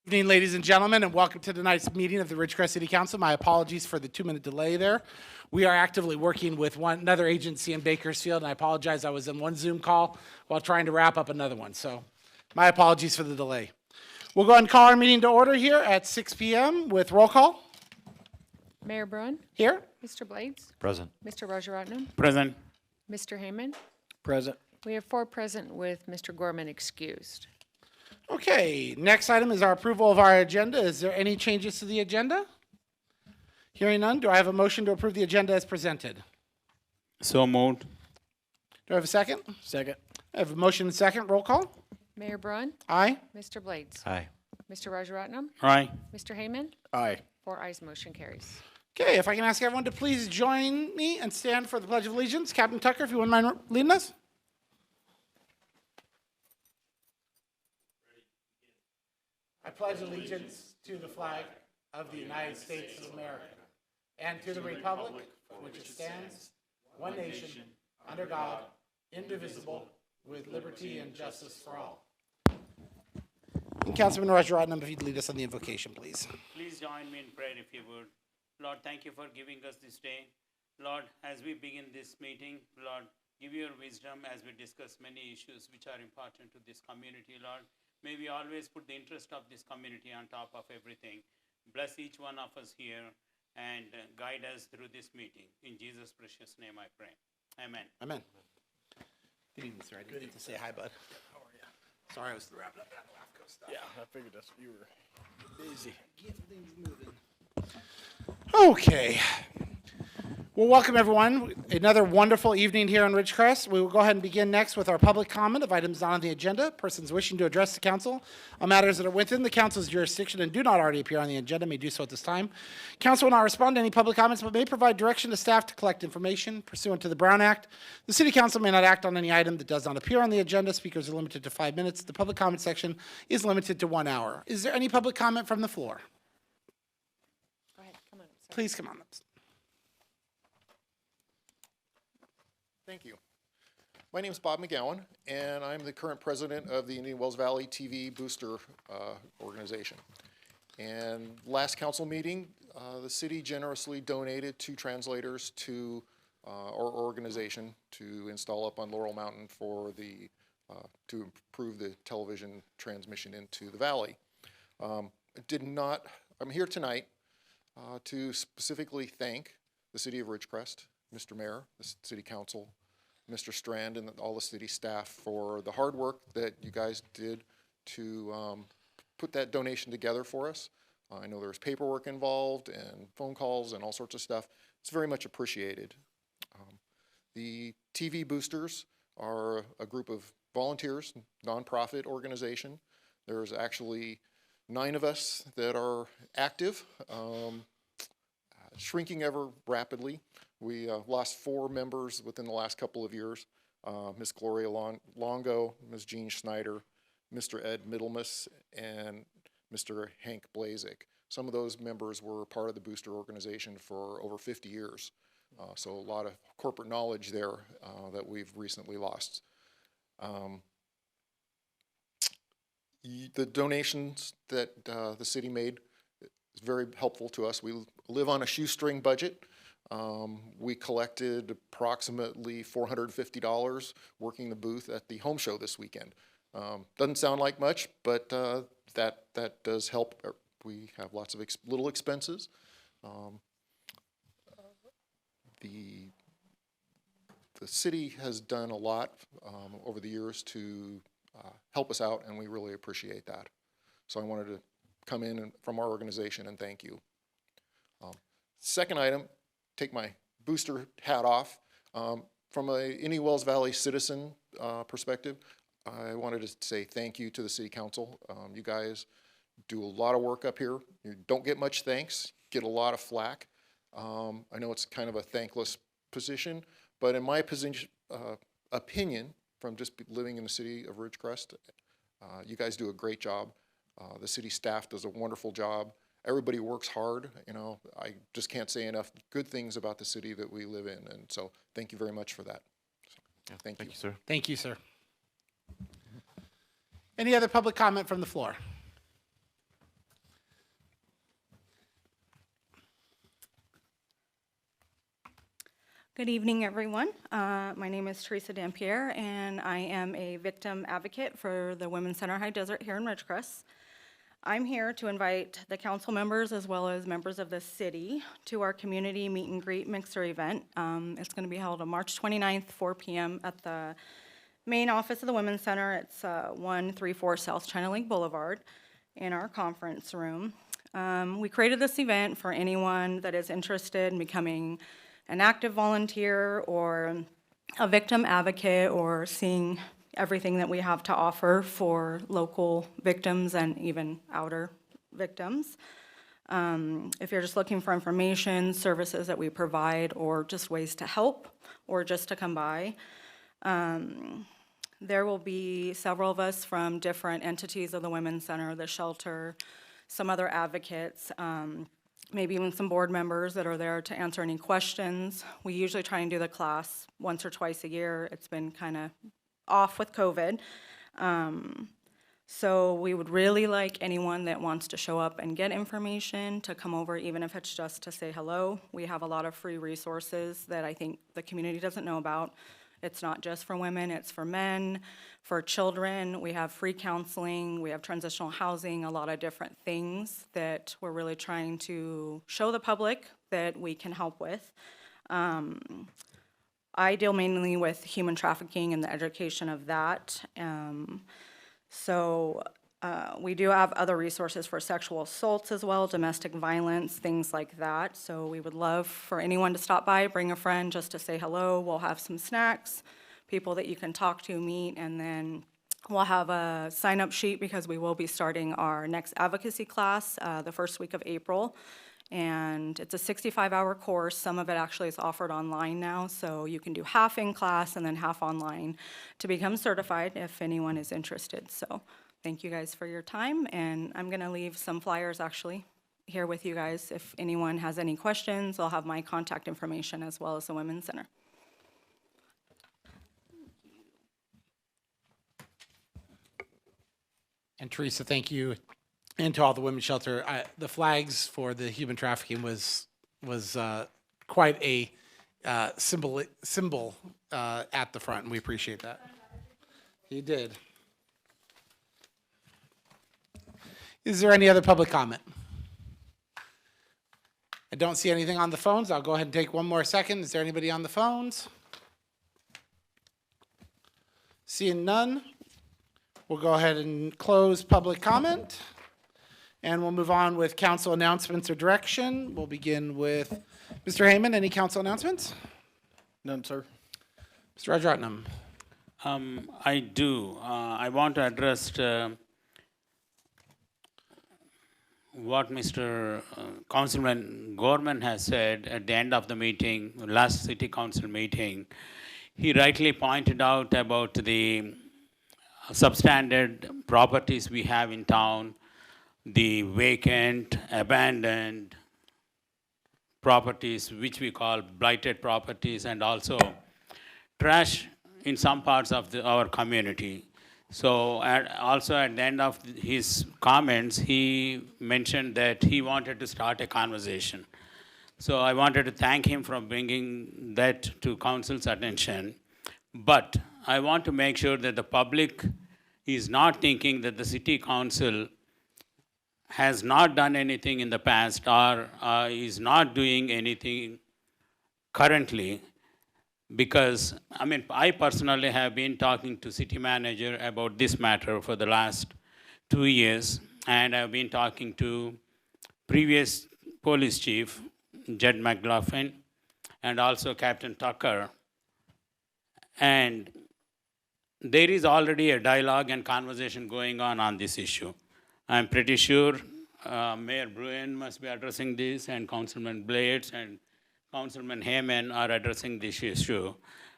Good evening, ladies and gentlemen, and welcome to tonight's meeting of the Ridgecrest City Council. My apologies for the 2-minute delay there. We are actively working with another agency in Bakersfield, and I apologize. I was in one Zoom call while trying to wrap up another one, so my apologies for the delay. We'll go ahead and call our meeting to order here at 6 p.m. with roll call. Mayor Bruin, Here. Mr. Blades, Present. Mr. Rajaratnam, Present. Mr. Heyman. Present. We have 4 present with Mr. Gorman excused. Okay, next item is our approval of our agenda. Is there any changes to the agenda? Hearing none, do I have a motion to approve the agenda as presented? So moved. Do I have a second? Second. I have a motion and second. Roll call. Mayor Bruin, Aye. Mr. Blades, Aye. Mr. Rajaratnam, Aye. Mr. Heyman. Aye. 4 ayes, motion carries. Okay, if I can ask everyone to please join me and stand for the Pledge of Allegiance. Captain Tucker, if you wouldn't mind leading us. I pledge allegiance to the flag of the United States of America and to the republic for which it stands, one nation, under God, indivisible, with liberty and justice for all. And Councilman Rajaratnam, if you'd lead us on the invocation, please. Please join me in prayer if you would. Lord, thank you for giving us this day. Lord, as we begin this meeting, Lord, give your wisdom as we discuss many issues which are important to this community, Lord. May we always put the interest of this community on top of everything. Bless each one of us here and guide us through this meeting. In Jesus' precious name I pray. Amen. Amen. Good evening, sir. I didn't get to say hi, bud. How are you? Sorry, I was wrapping up that LAFCO stuff. Yeah, I figured that's you were busy. Get things moving. Okay. Well, welcome everyone. Another wonderful evening here on Ridgecrest. We will go ahead and begin next with our public comment of items not on the agenda. Persons wishing to address the council on matters that are within the council's jurisdiction and do not already appear on the agenda may do so at this time. Council will not respond to any public comments, but may provide direction to staff to collect information pursuant to the Brown Act. The City Council may not act on any item that does not appear on the agenda. Speakers are limited to 5 minutes. The public comment section is limited to 1 hour. Is there any public comment from the floor? Go ahead, come on. Sorry. Please come on up. Thank you. My name is Bob McGowan, and I'm the current president of the Indian Wells Valley TV Booster Organization. And last council meeting, the city generously donated 2 translators to our organization to install up on Laurel Mountain for the to improve the television transmission into the valley. I'm here tonight to specifically thank the city of Ridgecrest, Mr. Mayor, the City Council, Mr. Strand, and all the city staff for the hard work that you guys did to put that donation together for us. I know there was paperwork involved and phone calls and all sorts of stuff. It's very much appreciated. The TV Boosters are a group of volunteers, nonprofit organization. There's actually 9 of us that are active. Shrinking ever rapidly. We lost 4 members within the last couple of years. Ms. Gloria Longo, Ms. Jean Schneider, Mr. Ed Middlemas, and Mr. Hank Blazik. Some of those members were part of the booster organization for over 50 years. So a lot of corporate knowledge there that we've recently lost. The donations that the city made is very helpful to us. We live on a shoestring budget. We collected approximately $450 working the booth at the home show this weekend. Doesn't sound like much, but that does help. We have lots of little expenses. The city has done a lot over the years to help us out, and we really appreciate that. So I wanted to come in from our organization and thank you. Second item, take my booster hat off. From a Indian Wells Valley citizen perspective, I wanted to say thank you to the City Council. You guys do a lot of work up here. You don't get much thanks, get a lot of flack. I know it's kind of a thankless position, but in my opinion, from just living in the city of Ridgecrest, you guys do a great job. The city staff does a wonderful job. Everybody works hard. You know, I just can't say enough good things about the city that we live in, and so thank you very much for that. So, thank you, sir. Thank you, sir. Any other public comment from the floor? Good evening, everyone. My name is Teresa Dampier, and I am a victim advocate for the Women's Center High Desert here in Ridgecrest. I'm here to invite the council members as well as members of the city to our community meet and greet mixer event. It's going to be held on March 29th, 4 p.m. at the main office of the Women's Center. It's 134 South China Lake Boulevard in our conference room. We created this event for anyone that is interested in becoming an active volunteer or a victim advocate or seeing everything that we have to offer for local victims and even outer victims. If you're just looking for information, services that we provide, or just ways to help, or just to come by, there will be several of us from different entities of the Women's Center, the shelter, some other advocates, maybe even some board members that are there to answer any questions. We usually try and do the class once or twice a year. It's been kind of off with COVID. So we would really like anyone that wants to show up and get information to come over, even if it's just to say hello. We have a lot of free resources that I think the community doesn't know about. It's not just for women, it's for men, for children. We have free counseling, we have transitional housing, a lot of different things that we're really trying to show the public that we can help with. I deal mainly with human trafficking and the education of that. We do have other resources for sexual assaults as well, domestic violence, things like that. So we would love for anyone to stop by, bring a friend just to say hello. We'll have some snacks, people that you can talk to, meet, and then we'll have a sign-up sheet because we will be starting our next advocacy class the first week of April. And it's a 65-hour course. Some of it actually is offered online now, so you can do half in class and then half online to become certified if anyone is interested. So thank you guys for your time, and I'm going to leave some flyers actually here with you guys. If anyone has any questions, I'll have my contact information as well as the Women's Center. And Teresa, thank you, and to all the women's shelter. The flags for the human trafficking was quite a symbol at the front, and we appreciate that. You did. Is there any other public comment? I don't see anything on the phones. I'll go ahead and take one more second. Is there anybody on the phones? Seeing none, we'll go ahead and close public comment. And we'll move on with council announcements or direction. We'll begin with Mr. Heyman. Any council announcements? None, sir. Mr. Rajaratnam. I do. I want to address what Mr. Councilman Gorman has said at the end of the meeting, last city council meeting. He rightly pointed out about the substandard properties we have in town, the vacant, abandoned properties, which we call blighted properties, and also trash in some parts of our community. So also at the end of his comments, he mentioned that he wanted to start a conversation. So I wanted to thank him for bringing that to council's attention. But I want to make sure that the public is not thinking that the city council has not done anything in the past or is not doing anything currently. Because, I personally have been talking to city manager about this matter for the last 2 years, and I've been talking to previous police chief, Jed McLaughlin, and also Captain Tucker. And there is already a dialogue and conversation going on this issue. I'm pretty sure Mayor Bruin must be addressing this, and Councilman Blades and Councilman Heyman are addressing this issue.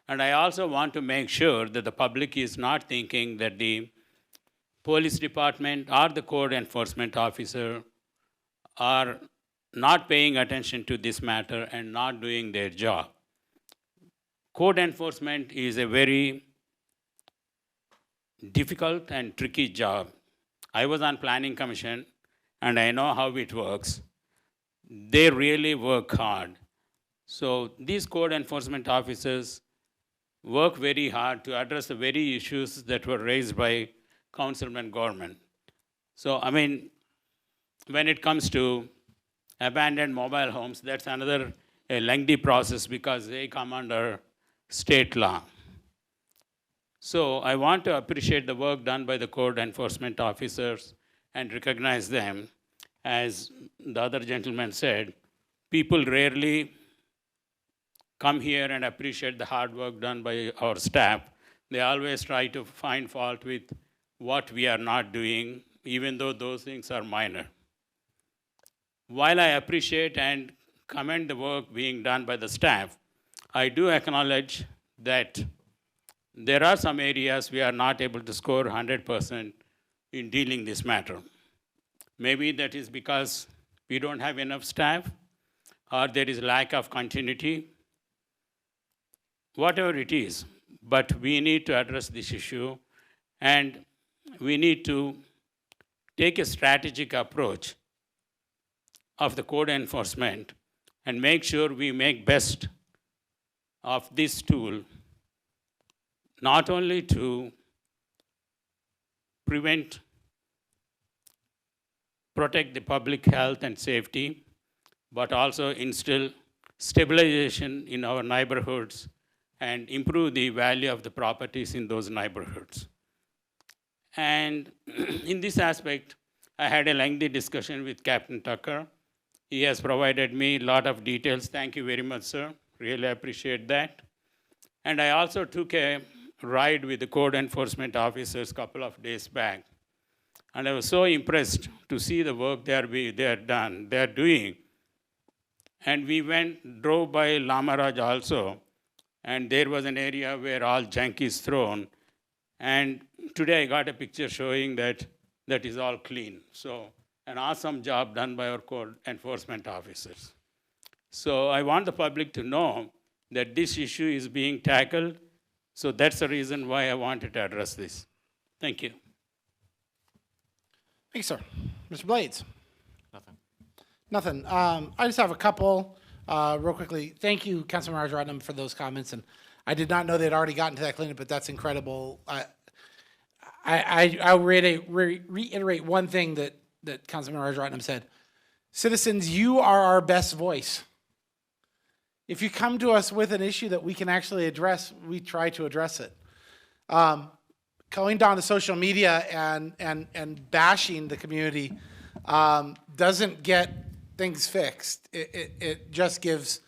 And I also want to make sure that the public is not thinking that the police department or the code enforcement officer are not paying attention to this matter and not doing their job. Code enforcement is a very difficult and tricky job. I was on Planning Commission, and I know how it works. They really work hard. So these code enforcement officers work very hard to address the very issues that were raised by Councilman Gorman. So, I mean, when it comes to abandoned mobile homes, that's another a lengthy process because they come under state law. So I want to appreciate the work done by the code enforcement officers and recognize them. As the other gentleman said, people rarely come here and appreciate the hard work done by our staff. They always try to find fault with what we are not doing, even though those things are minor. While I appreciate and commend the work being done by the staff, I do acknowledge that there are some areas we are not able to score 100% in dealing this matter. Maybe that is because we don't have enough staff, or there is lack of continuity, whatever it is. But we need to address this issue, and we need to take a strategic approach of the code enforcement and make sure we make best of this tool, not only to protect the public health and safety, but also instill stabilization in our neighborhoods and improve the value of the properties in those neighborhoods. And in this aspect, I had a lengthy discussion with Captain Tucker. He has provided me a lot of details. Thank you very much, sir. Really appreciate that. And I also took a ride with the code enforcement officers a couple of days back. And I was so impressed to see the work they are doing. And we drove by Lamaraj also, and there was an area where all junk is thrown. And today I got a picture showing that is all clean. So an awesome job done by our code enforcement officers. So I want the public to know that this issue is being tackled. So that's the reason why I wanted to address this. Thank you. Thanks, sir. Mr. Blades? Nothing. I just have a couple, real quickly. Thank you, Councilman Rajaratnam, for those comments. And I did not know they'd already gotten to that clinic, but that's incredible. I'll reiterate one thing that Councilman Rajaratnam said. Citizens, you are our best voice. If you come to us with an issue that we can actually address, we try to address it. Going down to social media and bashing the community doesn't get things fixed. It just gives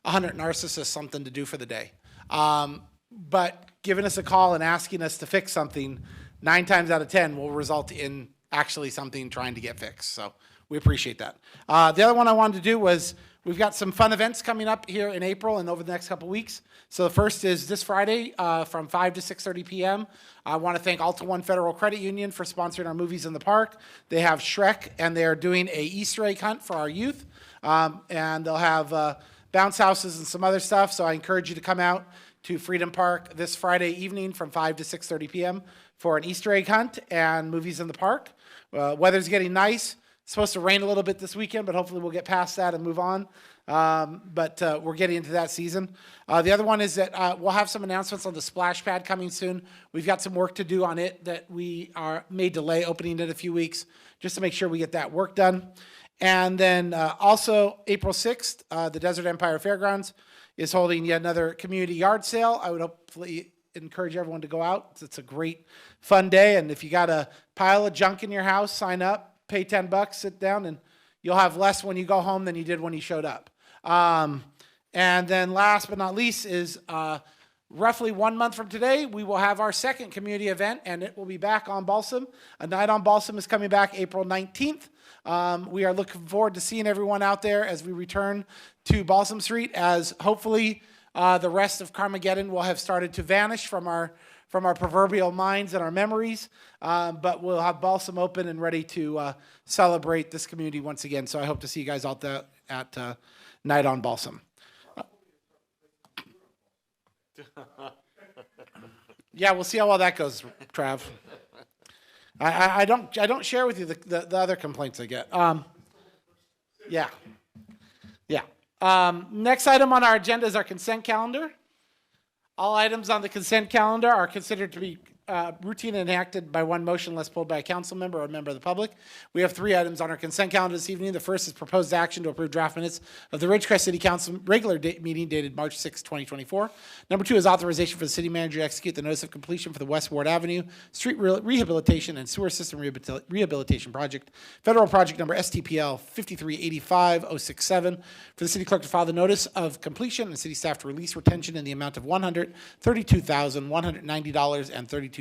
100 narcissists something to do for the day. But giving us a call and asking us to fix something 9 times out of 10 will result in actually something trying to get fixed. So we appreciate that. The other one I wanted to do was we've got some fun events coming up here in April and over the next couple weeks. So the first is this Friday from 5 to 6:30 p.m. I want to thank Alta One Federal Credit Union for sponsoring our movies in the park. They have Shrek, and they are doing a Easter egg hunt for our youth. And they'll have bounce houses and some other stuff. So I encourage you to come out to Freedom Park this Friday evening from 5 to 6:30 p.m. for an Easter egg hunt and movies in the park. Weather's getting nice. It's supposed to rain a little bit this weekend, but hopefully we'll get past that and move on. But we're getting into that season. The other one is that we'll have some announcements on the splash pad coming soon. We've got some work to do on it that we may delay opening it a few weeks just to make sure we get that work done. And then also April 6th, the Desert Empire Fairgrounds is holding yet another community yard sale. I would hopefully encourage everyone to go out. It's a great, fun day. And if you got a pile of junk in your house, sign up, pay $10, sit down, and you'll have less when you go home than you did when you showed up. And then last but not least is roughly 1 month from today, we will have our second community event, and it will be back on Balsam. A Night on Balsam is coming back April 19th. We are looking forward to seeing everyone out there as we return to Balsam Street, as hopefully the rest of Carmageddon will have started to vanish from our proverbial minds and our memories, but we'll have Balsam open and ready to celebrate this community once again. So I hope to see you guys out there at Night on Balsam. Yeah, we'll see how well that goes, Trav. I don't share with you the other complaints I get. Yeah. Next item on our agenda is our consent calendar. All items on the consent calendar are considered to be routine and enacted by one motion unless pulled by a council member or a member of the public. We have 3 items on our consent calendar this evening. The first is proposed action to approve draft minutes of the Ridgecrest City Council regular meeting dated March 6, 2024. Number 2 is authorization for the city manager to execute the notice of completion for the West Ward Avenue Street Rehabilitation and Sewer System Rehabilitation Project, federal project number STPL 5385067, for the city clerk to file the notice of completion and city staff to release retention in the amount of $132,190.32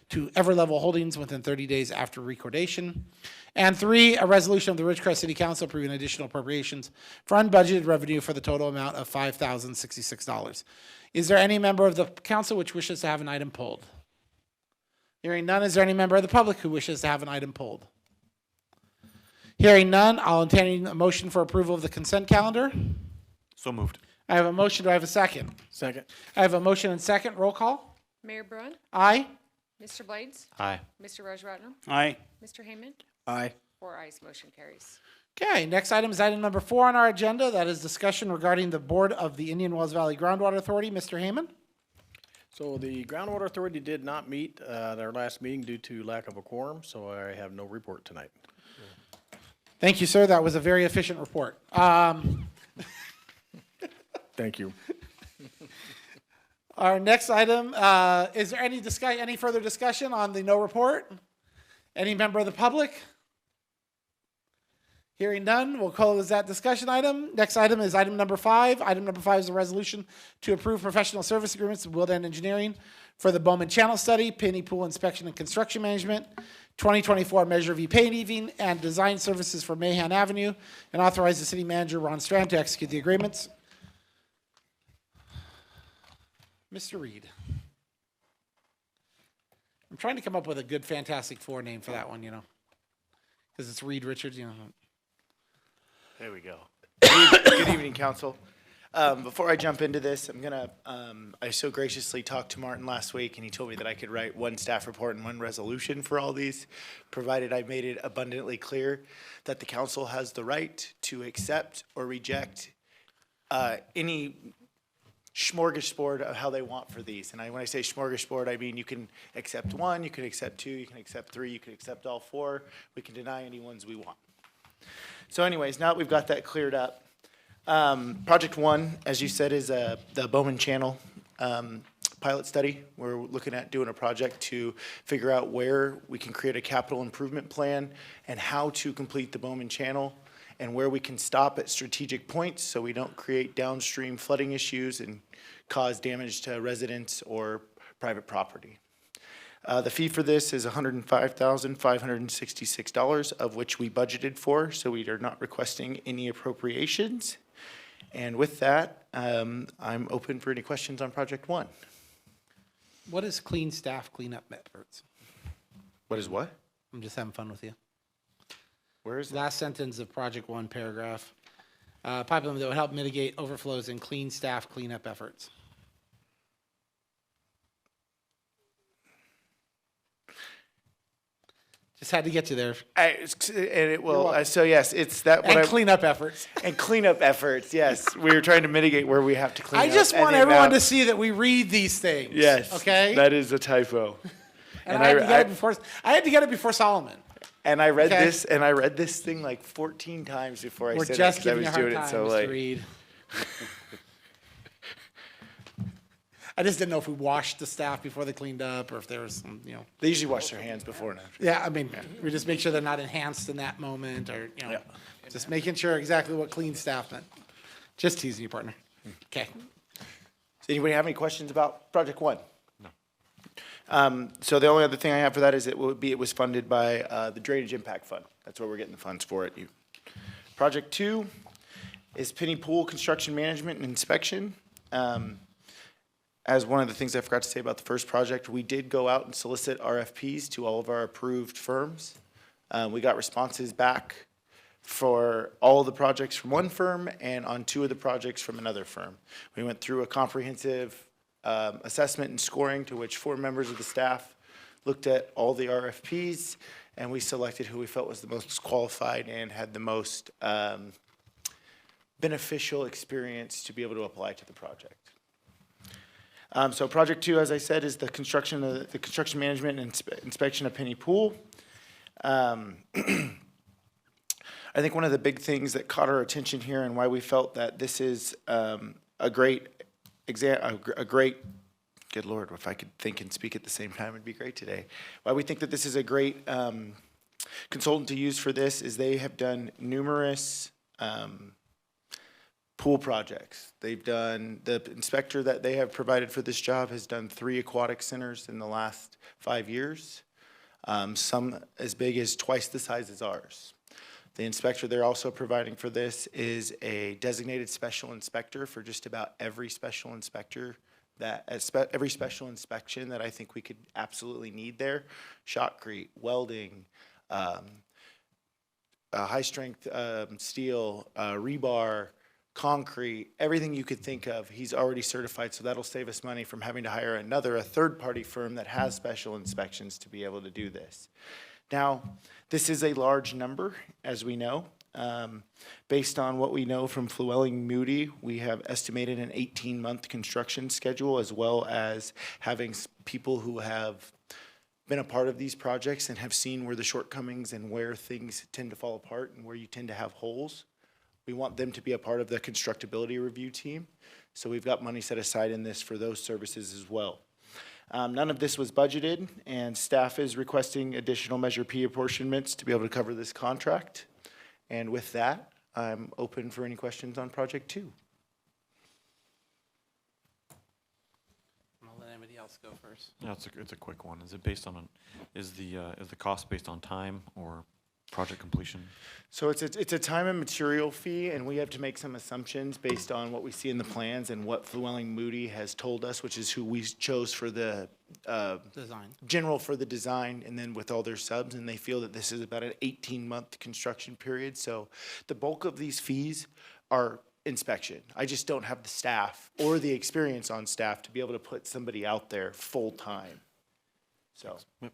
to Everlevel Holdings within 30 days after recordation. And 3, a resolution of the Ridgecrest City Council approving additional appropriations for unbudgeted revenue for the total amount of $5,066. Is there any member of the council which wishes to have an item pulled? Hearing none, is there any member of the public who wishes to have an item pulled? Hearing none, I'll entertain a motion for approval of the consent calendar. So moved. I have a motion. Do I have a second? Second. I have a motion and second. Roll call. Mayor Bruin, Aye. Mr. Blades, Aye. Mr. Rajaratnam, Aye. Mr. Heyman, Aye. 4 ayes, motion carries. Okay, next item is item number 4 on our agenda. That is discussion regarding the board of the Indian Wells Valley Groundwater Authority. Mr. Heyman? So the Groundwater Authority did not meet their last meeting due to lack of a quorum, so I have no report tonight. Thank you, sir. That was a very efficient report. Thank you. Our next item, is there any further discussion on the no report? Any member of the public? Hearing none, we'll close that discussion item. Next item is item number 5. Item number 5 is a resolution to approve professional service agreements with Willdan Engineering for the Bowman Channel Study, Penny Pool Inspection and Construction Management, 2024 Measure V paving and design services for Mahan Avenue, and authorize the city manager, Ron Strand, to execute the agreements. Mr. Reed. I'm trying to come up with a good Fantastic Four name for that one, because it's Reed Richards, There we go. Good evening, council. Before I jump into this, I so graciously talked to Martin last week, and he told me that I could write one staff report and one resolution for all these, provided I made it abundantly clear that the council has the right to accept or reject any smorgasbord of how they want for these. And when I say smorgasbord, I mean you can accept 1, you can accept 2, you can accept 3, you can accept all 4. We can deny any ones we want. So anyways, now that we've got that cleared up, Project 1, as you said, is the Bowman Channel pilot study. We're looking at doing a project to figure out where we can create a capital improvement plan and how to complete the Bowman Channel, and where we can stop at strategic points so we don't create downstream flooding issues and cause damage to residents or private property. The fee for this is $105,566, of which we budgeted for, so we are not requesting any appropriations. And with that, I'm open for any questions on Project 1. What is clean staff cleanup efforts? What is what? I'm just having fun with you. Where is that? Last sentence of Project 1 paragraph. Pipeline that would help mitigate overflows and clean staff cleanup efforts. Just had to get you there. So yes, it's that. And cleanup efforts. And cleanup efforts, yes. We were trying to mitigate where we have to clean up. I just and want the everyone amount. to see that we read these things. Yes. Okay? That is a typo. and I had to get it before Solomon. And I read Okay. this, and I read this thing like 14 times before I We're said just it, 'cause I giving you was a doing hard it time, so Mr. late. Reed. I just didn't know if we washed the staff before they cleaned up or if there was some, They usually wash their hands before and after. Yeah, I mean, we just make sure they're not enhanced in that moment or, just making sure exactly what clean staff meant. Just teasing you, partner. Okay. Does anybody have any questions about Project 1? No. So the only other thing I have for that is it was funded by the Drainage Impact Fund. That's where we're getting the funds for it. Project 2 is Penny Pool Construction Management and Inspection. As one of the things I forgot to say about the first project, we did go out and solicit RFPs to all of our approved firms. We got responses back for all of the projects from one firm and on 2 of the projects from another firm. We went through a comprehensive assessment and scoring to which 4 members of the staff looked at all the RFPs, and we selected who we felt was the most qualified and had the most beneficial experience to be able to apply to the project. So project 2, as I said, is the construction management and inspection of Penny Pool. I think one of the big things that caught our attention here and why we felt that this is a great good Lord, if I could think and speak at the same time, it'd be great today. Why we think that this is a great consultant to use for this is they have done numerous pool projects. They've done, the inspector that they have provided for this job has done 3 aquatic centers in the last 5 years, some as big as twice the size as ours. The inspector they're also providing for this is a designated special inspector for just about every special inspector every special inspection that I think we could absolutely need there. Shotcrete, welding, high strength steel, rebar, concrete, everything you could think of, he's already certified, so that'll save us money from having to hire a third-party firm that has special inspections to be able to do this. Now, this is a large number, as we know. Based on what we know from Flewelling Moody, we have estimated an 18-month construction schedule, as well as having people who have been a part of these projects and have seen where the shortcomings and where things tend to fall apart and where you tend to have holes. We want them to be a part of the constructability review team. So we've got money set aside in this for those services as well. None of this was budgeted, and staff is requesting additional Measure P apportionments to be able to cover this contract. And with that, I'm open for any questions on Project 2. I'll let anybody else go first. Yeah, it's a quick one. Is it based on, is the cost based on time or project completion? So it's a time and material fee, and we have to make some assumptions based on what we see in the plans and what Flewelling Moody has told us, which is who we chose for the Design. general for the design, and then with all their subs, and they feel that this is about an 18-month construction period. So the bulk of these fees are inspection. I just don't have the staff or the experience on staff to be able to put somebody out there full-time. So, and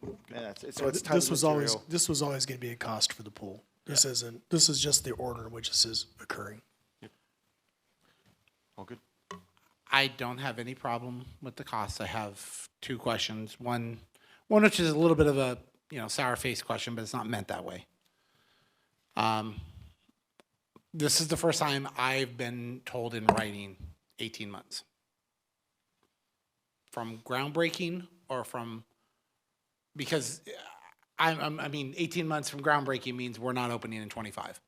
so it's time This and was material. always going to be a cost for the pool. This is just the order in which this is occurring. All good? I don't have any problem with the cost. I have 2 questions. One which is a little bit of a, sour face question, but it's not meant that way. This is the first time I've been told in writing 18 months. From groundbreaking or from, because I mean, 18 months from groundbreaking means we're not opening in 25.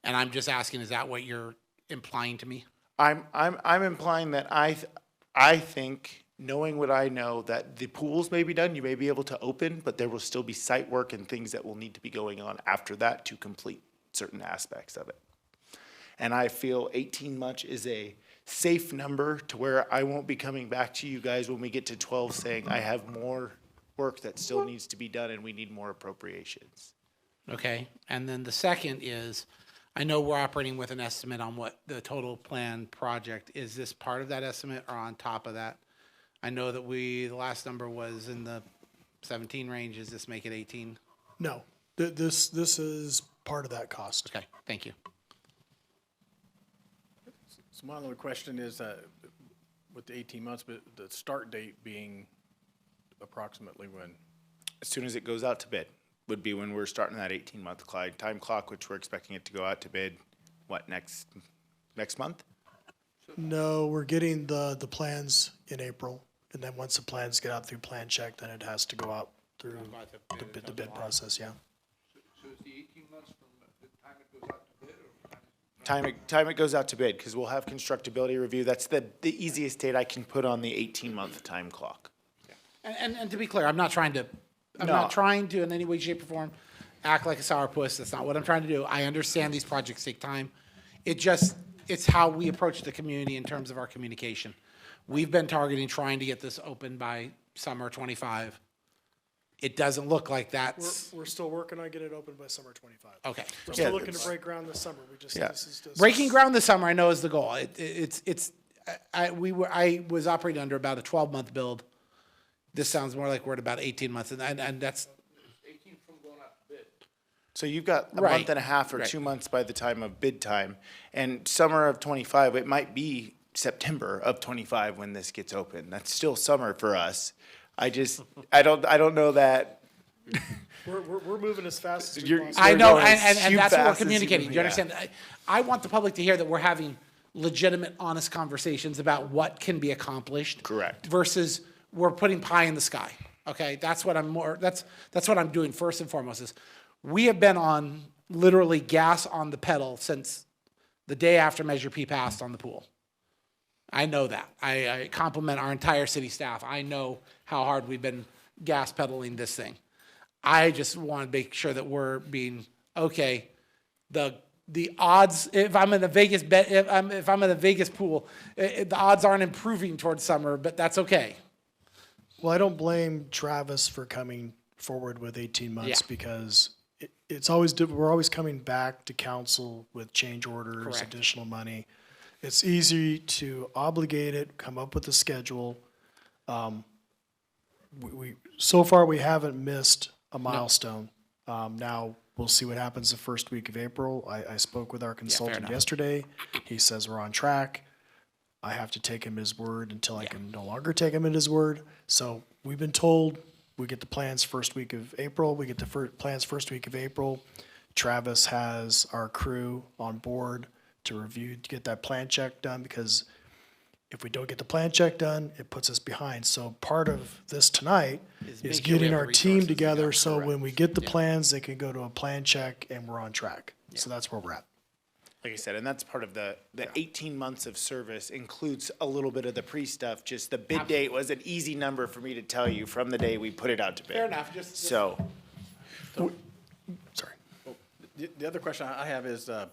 And I'm just asking, is that what you're implying to me? I'm implying that I think, knowing what I know, that the pools may be done, you may be able to open, but there will still be site work and things that will need to be going on after that to complete certain aspects of it. And I feel 18 months is a safe number to where I won't be coming back to you guys when we get to 12 saying I have more work that still needs to be done and we need more appropriations. Okay, and then the second is, I know we're operating with an estimate on what the total planned project, is this part of that estimate or on top of that? I know that the last number was in the 17 range, does this make it 18? No, this is part of that cost. Okay, thank you. So my only question is, with the 18 months, but the start date being approximately when? As soon as it goes out to bid would be when we're starting that 18-month time clock, which we're expecting it to go out to bid, next month? No, we're getting the plans in April, and then once the plans get out through plan check, then it has to go out through the bid process, yeah. So is the 18 months from the time it goes out to bid or Time it goes out to bid, because we'll have constructability review. That's the easiest date I can put on the 18-month time clock. And to be clear, I'm not trying to in any way, shape, or form act like a sourpuss. That's not what I'm trying to do. I understand these projects take time. It's how we approach the community in terms of our communication. We've been targeting trying to get this open by summer 25. It doesn't look like that's, We're still working on getting it open by summer 25. okay. We're Yeah, still looking to break ground this summer. We just, Yeah. this is just. Breaking ground this summer, I know, is the goal. I was operating under about a 12-month build. This sounds more like we're at about 18 months, and that's, 18 from going out to bid? So you've got a Right, month and a half or right. 2 months by the time of bid time. And summer of '25, it might be September of '25 when this gets open. That's still summer for us. I don't know that. We're moving as fast as we You're- possibly I know, going as and that's what we're fast as you communicating. can, Do you yeah. understand? I want the public to hear that we're having legitimate, honest conversations about what can be accomplished. Correct. Versus we're putting pie in the sky. Okay, that's what that's what I'm doing first and foremost is we have been on literally gas on the pedal since the day after Measure P passed on the pool. I know that. I compliment our entire city staff. I know how hard we've been gas pedaling this thing. I just want to make sure that we're being, okay, the odds, if I'm in the Vegas bet, if I'm in the Vegas pool, the odds aren't improving towards summer, but that's okay. Well, I don't blame Travis for coming forward with 18 months Yeah. because it's always, we're always coming back to council with change orders, Correct. additional money. It's easy to obligate it, come up with a schedule. So far, we haven't missed a milestone. Now, we'll see what happens the first week of April. I spoke with our consultant enough. yesterday. He says we're on track. I have to take him at his word until I can no longer take him at his word. So we've been told we get the plans first week of April. We get the plans first week of April. Travis has our crew on board to review, to get that plan check done, because if we don't get the plan check done, it puts us behind. So part of this tonight is make sure we getting have our the team resources. together Yeah, so correct. when we get the plans, they can go to a plan check and we're on track. So that's where we're at. Like I said, and that's part of the 18 months of service includes a little bit of the pre-stuff. Just the bid date was an easy number for me to tell you from the day we put it out to bid. Fair enough, just- So, Sorry. The other question I have is, so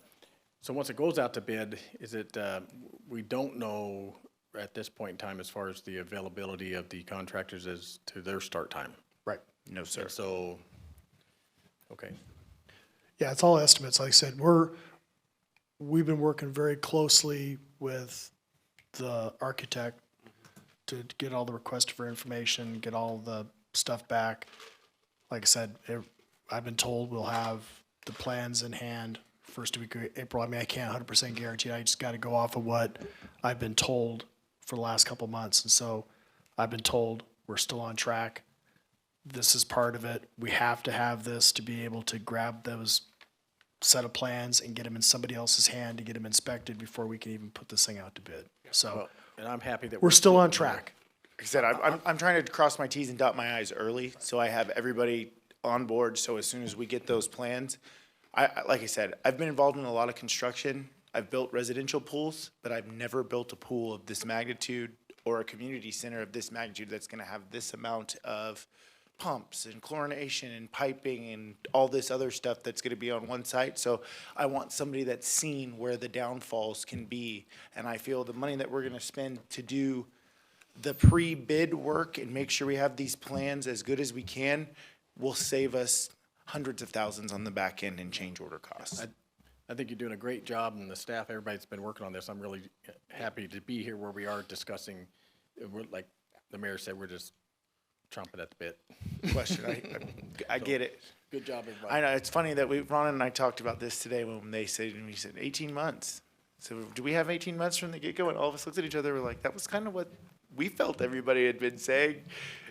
once it goes out to bid, is it, we don't know at this point in time as far as the availability of the contractors as to their start time? Right. no, sir. And so, okay. Yeah, it's all estimates. Like I said, we've been working very closely with the architect to get all the requests for information, get all the stuff back. Like I said, I've been told we'll have the plans in hand first week of April. I mean, I can't 100% guarantee. I just got to go off of what I've been told for the last couple of months. And so I've been told we're still on track. This is part of it. We have to have this to be able to grab those set of plans and get them in somebody else's hand to get them inspected before we can even put this thing out to bid. So Well, and I'm happy that. we're still on track. Like I said, I'm trying to cross my Ts and dot my Is early, so I have everybody on board, so as soon as we get those plans, like I said, I've been involved in a lot of construction. I've built residential pools, but I've never built a pool of this magnitude or a community center of this magnitude that's gonna have this amount of pumps and chlorination and piping and all this other stuff that's gonna be on one site. So I want somebody that's seen where the downfalls can be. And I feel the money that we're gonna spend to do the pre-bid work and make sure we have these plans as good as we can will save us hundreds of thousands on the back end in change order costs. I think you're doing a great job, and the staff, everybody's been working on this. I'm really happy to be here where we are discussing, we're, like the mayor said, we're just chomping at the bit. Question, I get it. Good job, everybody. I know, it's funny that Ron and I talked about this today when they said, and we said 18 months. So do we have 18 months from the get-go? And all of us looked at each other, we're like, that was kind of what we felt everybody had been saying.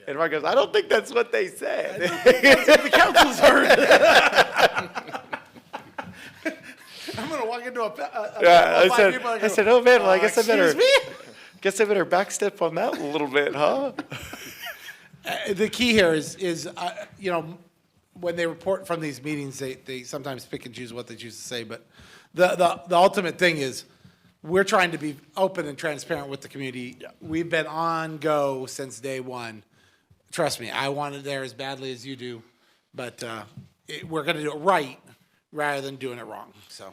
And Ron goes, I don't think that's what they said. The council's heard. I'm gonna walk into Yeah, five people and I go, said, oh man, well, I guess I better, "Excuse me?" backstep on that a little bit, huh? The key here is, you know, when they report from these meetings, they sometimes pick and choose what they choose to say, but the ultimate thing is, we're trying to be open and transparent with the community. We've been on go since day one. Trust me, I want it there as badly as you do, but we're gonna do it right rather than doing it wrong, so.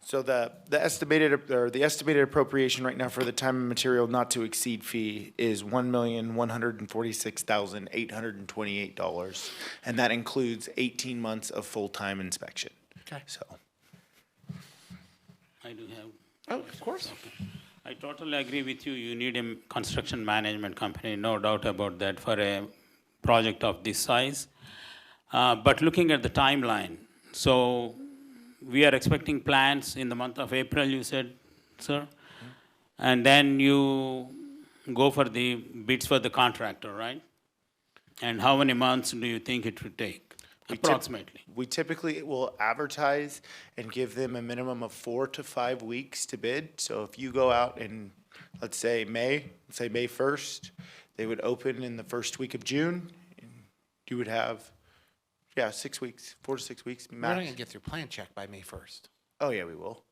So the estimated appropriation right now for the time and material not to exceed fee is $1,146,828, and that includes 18 months of full-time inspection. Okay. So, I do have. Oh, of course. I totally agree with you. You need a construction management company, no doubt about that, for a project of this size. But looking at the timeline, So we are expecting plans in the month of April, you said, sir? And then you go for the bids for the contractor, right? And how many months do you think it would take, approximately? We typically will advertise and give them a minimum of 4 to 5 weeks to bid. So if you go out in, let's say May 1st, they would open in the first week of June. And you would have, 6 weeks, 4 to 6 weeks We're not max. gonna get through plan check by May 1st. Oh, yeah, we will.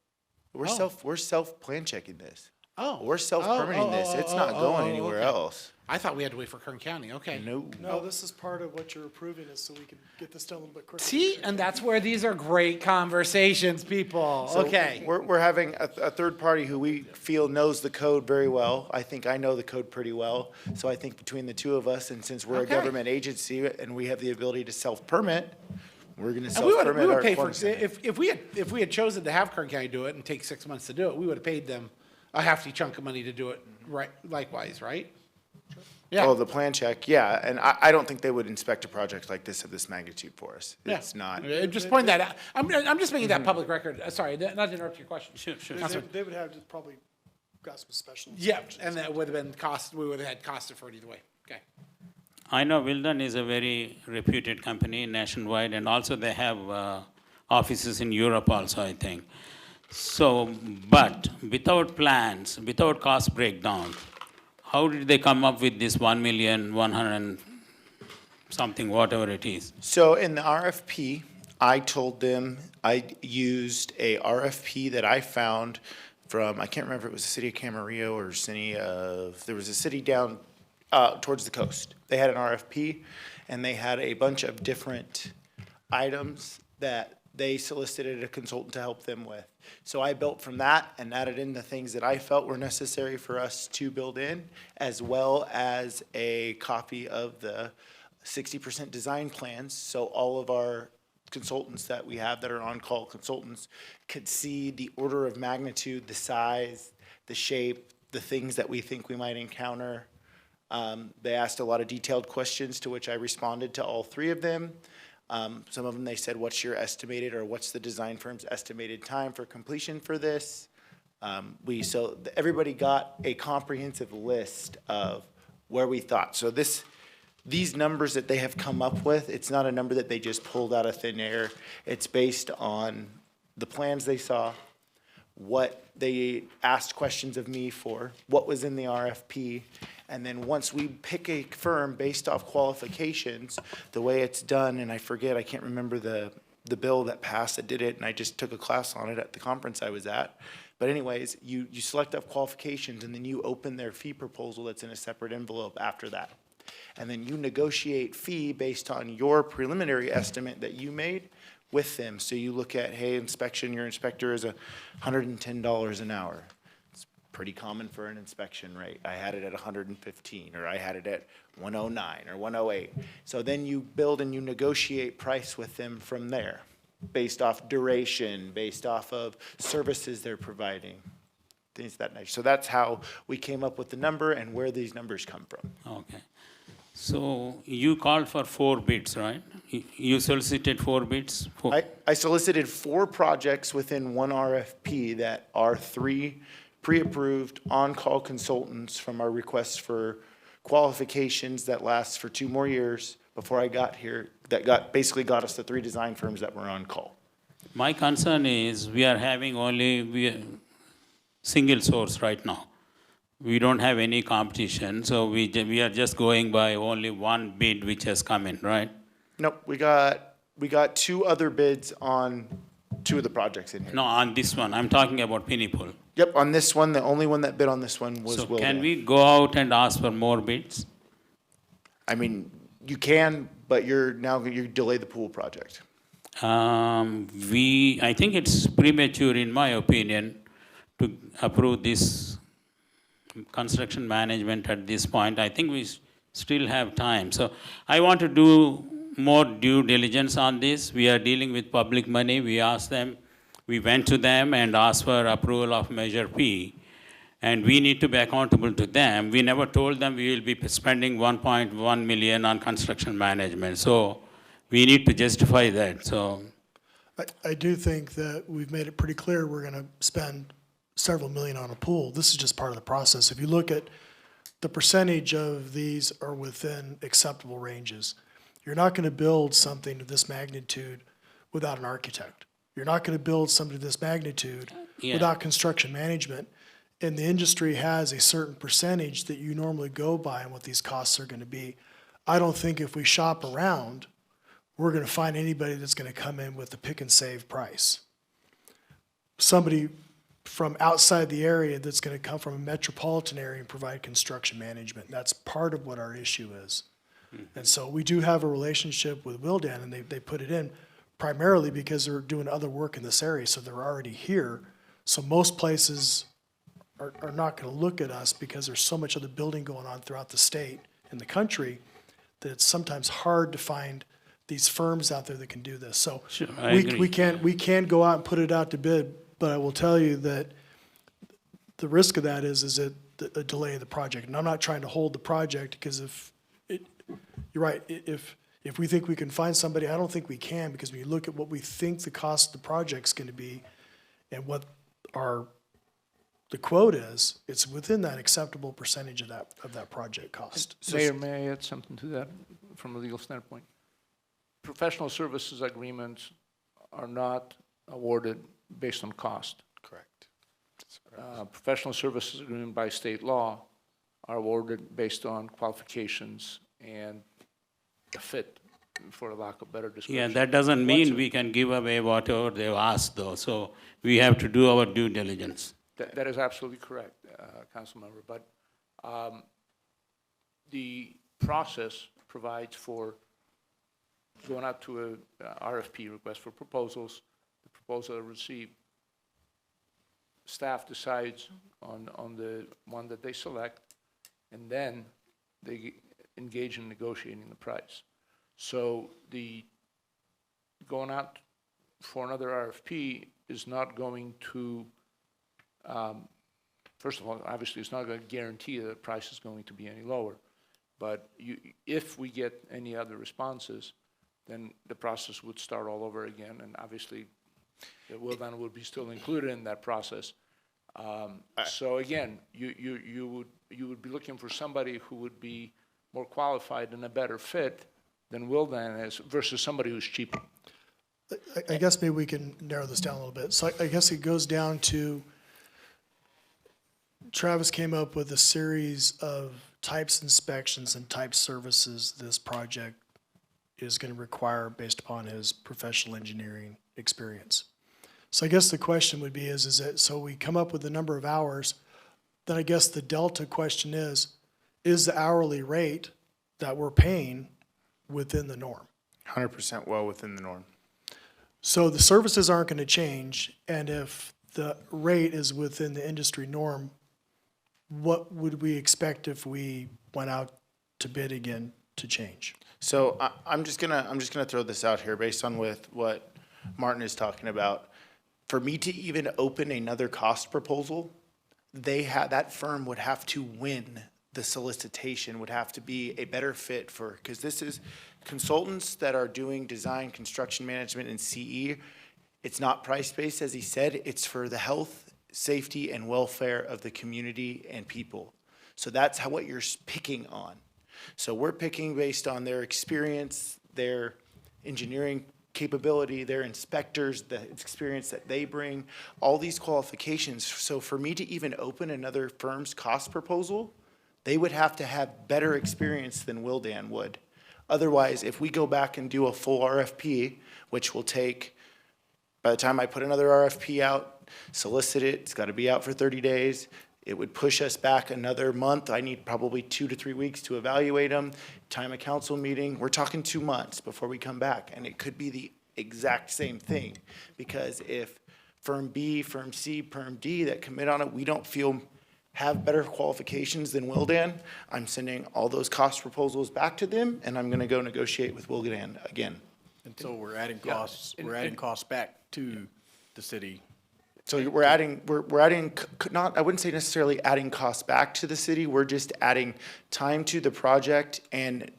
We're Oh. self-plan checking this. Oh. We're self-permitting this. It's not going anywhere okay. else. I thought we had to wait for Kern County, okay. No. No, this is part of what you're approving is so we can get this done a little bit quicker. See, and that's where these are great conversations, people, So okay. We're having a third party who we feel knows the code very well. I think I know the code pretty well. So I think between the two of us, and since we're a Okay. government agency and we have the ability to self-permit, we're gonna And we would self-permit our pay for, form center. if we had chosen to have Kern County do it and take 6 months to do it, we would have paid them a hefty chunk of money to do it, right, likewise, right? Oh, Yeah, the plan check, yeah, and I don't think they would inspect a project like this of this magnitude for us. yeah. It's not. Just point that out. I'm just making that public record. Sorry, not to interrupt your question. Sure, sure. They would have to probably got some special. Yeah, and that would have been cost, we would have had cost deferred either way, okay. I know Wilden is a very reputed company nationwide, and also they have offices in Europe also, I think. So, but without plans, without cost breakdown, how did they come up with this 1,100,000 something, whatever it is? So in the RFP, I told them I used a RFP that I found from, I can't remember if it was the city of Camarillo or city of, there was a city down towards the coast. They had an RFP and they had a bunch of different items that they solicited a consultant to help them with. So I built from that and added in the things that I felt were necessary for us to build in, as well as a copy of the 60% design plans. So all of our consultants that we have that are on-call consultants could see the order of magnitude, the size, the shape, the things that we think we might encounter. They asked a lot of detailed questions to which I responded to all three of them. Some of them, they said, what's your estimated, or what's the design firm's estimated time for completion for this? So everybody got a comprehensive list of where we thought. So these numbers that they have come up with, it's not a number that they just pulled out of thin air. It's based on the plans they saw, what they asked questions of me for, what was in the RFP, and then once we pick a firm based off qualifications, the way it's done, and I can't remember the bill that passed that did it, and I just took a class on it at the conference I was at. But anyways, you select off qualifications, and then you open their fee proposal that's in a separate envelope after that. And then you negotiate fee based on your preliminary estimate that you made with them. So you look at, hey, inspection, your inspector is $110 an hour. It's pretty common for an inspection rate. I had it at 115, or I had it at 109 or 108. So then you build and you negotiate price with them from there, based off duration, based off of services they're providing, things of that nature. So that's how we came up with the number and where these numbers come from. Okay. So you called for 4 bids, right? You solicited 4 bids? I solicited 4 projects within one RFP that are 3 pre-approved on-call consultants from our requests for qualifications that lasts for 2 more years before I got here, that basically got us the 3 design firms that were on call. My concern is we are having only single source right now. We don't have any competition, so we are just going by only one bid which has come in, right? Nope, we got 2 other bids on 2 of the projects in here. No, on this one, I'm talking about Pinnipul. Yep, on this one, the only one that bid on this one was So Willdan. can we go out and ask for more bids? I mean, you can, but you delay the pool project. I think it's premature, in my opinion, to approve this construction management at this point. I think we still have time. So I want to do more due diligence on this. We are dealing with public money. We went to them and asked for approval of Measure P. And we need to be accountable to them. We never told them we will be spending 1.1 million on construction management. So we need to justify that, so. I do think that we've made it pretty clear we're gonna spend several million on a pool. This is just part of the process. If you look at the percentage of these are within acceptable ranges. You're not gonna build something of this magnitude without an architect. You're not gonna build something of this magnitude without construction management. And the industry has a certain percentage that you normally go by and what these costs are gonna be. I don't think if we shop around, we're gonna find anybody that's gonna come in with a pick and save price. Somebody from outside the area that's gonna come from a metropolitan area and provide construction management. That's part of what our issue is. And so we do have a relationship with Wildan, and they put it in primarily because they're doing other work in this area, so they're already here. So most places are not gonna look at us because there's so much other building going on throughout the state and the country that it's sometimes hard to find these firms out there that can do this. So Sure, I we agree. can go out and put it out to bid, but I will tell you that the risk of that is it a delay of the project. And I'm not trying to hold the project, because you're right, if we think we can find somebody, I don't think we can, because when you look at what we think the cost of the project's gonna be and what the quote is, it's within that acceptable percentage of that project cost. Mayor, may I add something to that from a legal standpoint? Professional services agreements are not awarded based on cost. Correct. Professional services agreement by state law are awarded based on qualifications and a fit, for lack of better description. Yeah, that doesn't mean we can give away whatever they've asked though, so we have to do our due diligence. That is absolutely correct, Councilmember, but the process provides for going out to a RFP, request for proposals, the proposal are received. Staff decides on the one that they select, and then they engage in negotiating the price. So the going out for another RFP is not going to, first of all, obviously, it's not going to guarantee that the price is going to be any lower. But if we get any other responses, then the process would start all over again, and obviously, the Wildan would be still included in that process. So again, you would be looking for somebody who would be more qualified and a better fit than Wildan is versus somebody who's cheaper. I guess maybe we can narrow this down a little bit. So I guess it goes down to, Travis came up with a series of types inspections and type services this project is going to require based upon his professional engineering experience. So I guess the question would be is that, so we come up with the number of hours, then I guess the delta question is the hourly rate that we're paying within the norm? 100% well within the norm. So the services aren't going to change, and if the rate is within the industry norm, what would we expect if we went out to bid again to change? So I'm just gonna throw this out here based on with what Martin is talking about. For me to even open another cost proposal, that firm would have to win the solicitation, would have to be a better fit for, because this is consultants that are doing design, construction management, and CE. It's not price-based, as he said, it's for the health, safety, and welfare of the community and people. So that's what you're picking on. So we're picking based on their experience, their engineering capability, their inspectors, the experience that they bring, all these qualifications. So for me to even open another firm's cost proposal, they would have to have better experience than Wildan would. Otherwise, if we go back and do a full RFP, which will take, by the time I put another RFP out, solicit it, it's got to be out for 30 days. It would push us back another month. I need probably 2 to 3 weeks to evaluate them. Time a council meeting. We're talking 2 months before we come back. And it could be the exact same thing. Because if firm B, firm C, firm D that commit on it, we don't feel have better qualifications than Wildan, I'm sending all those cost proposals back to them, and I'm gonna go negotiate with Wildan again. And so we're adding costs, back to the city. So we're adding, not, I wouldn't say necessarily adding costs back to the city, we're just adding time to the project and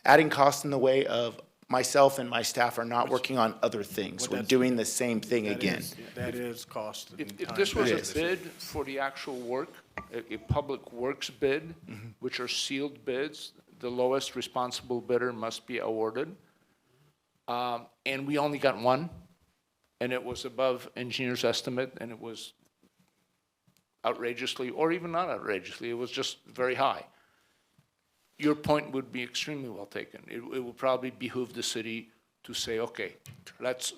adding costs in the way of myself and my staff are not working on other things. We're doing the same thing again. That is cost and If time. this was It is. a bid for the actual work, a public works bid, which are sealed bids, the lowest responsible bidder must be awarded. And we only got one, and it was above engineer's estimate, and it was outrageously, or even not outrageously, it was just very high. Your point would be extremely well taken. It would probably behoove the city to say, okay, let's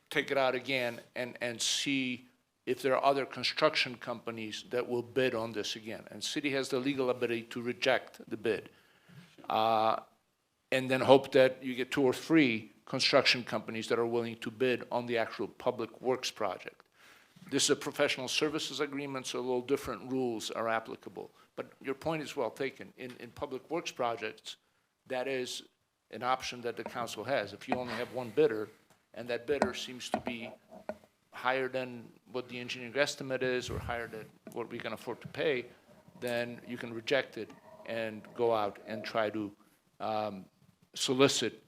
take it out again and see if there are other construction companies that will bid on this again. And city has the legal ability to reject the bid. And then hope that you get 2 or 3 construction companies that are willing to bid on the actual public works project. This is a professional services agreement, so a little different rules are applicable. But your point is well taken. In public works projects, that is an option that the council has. If you only have one bidder, and that bidder seems to be higher than what the engineering estimate is, or higher than what we can afford to pay, then you can reject it and go out and try to solicit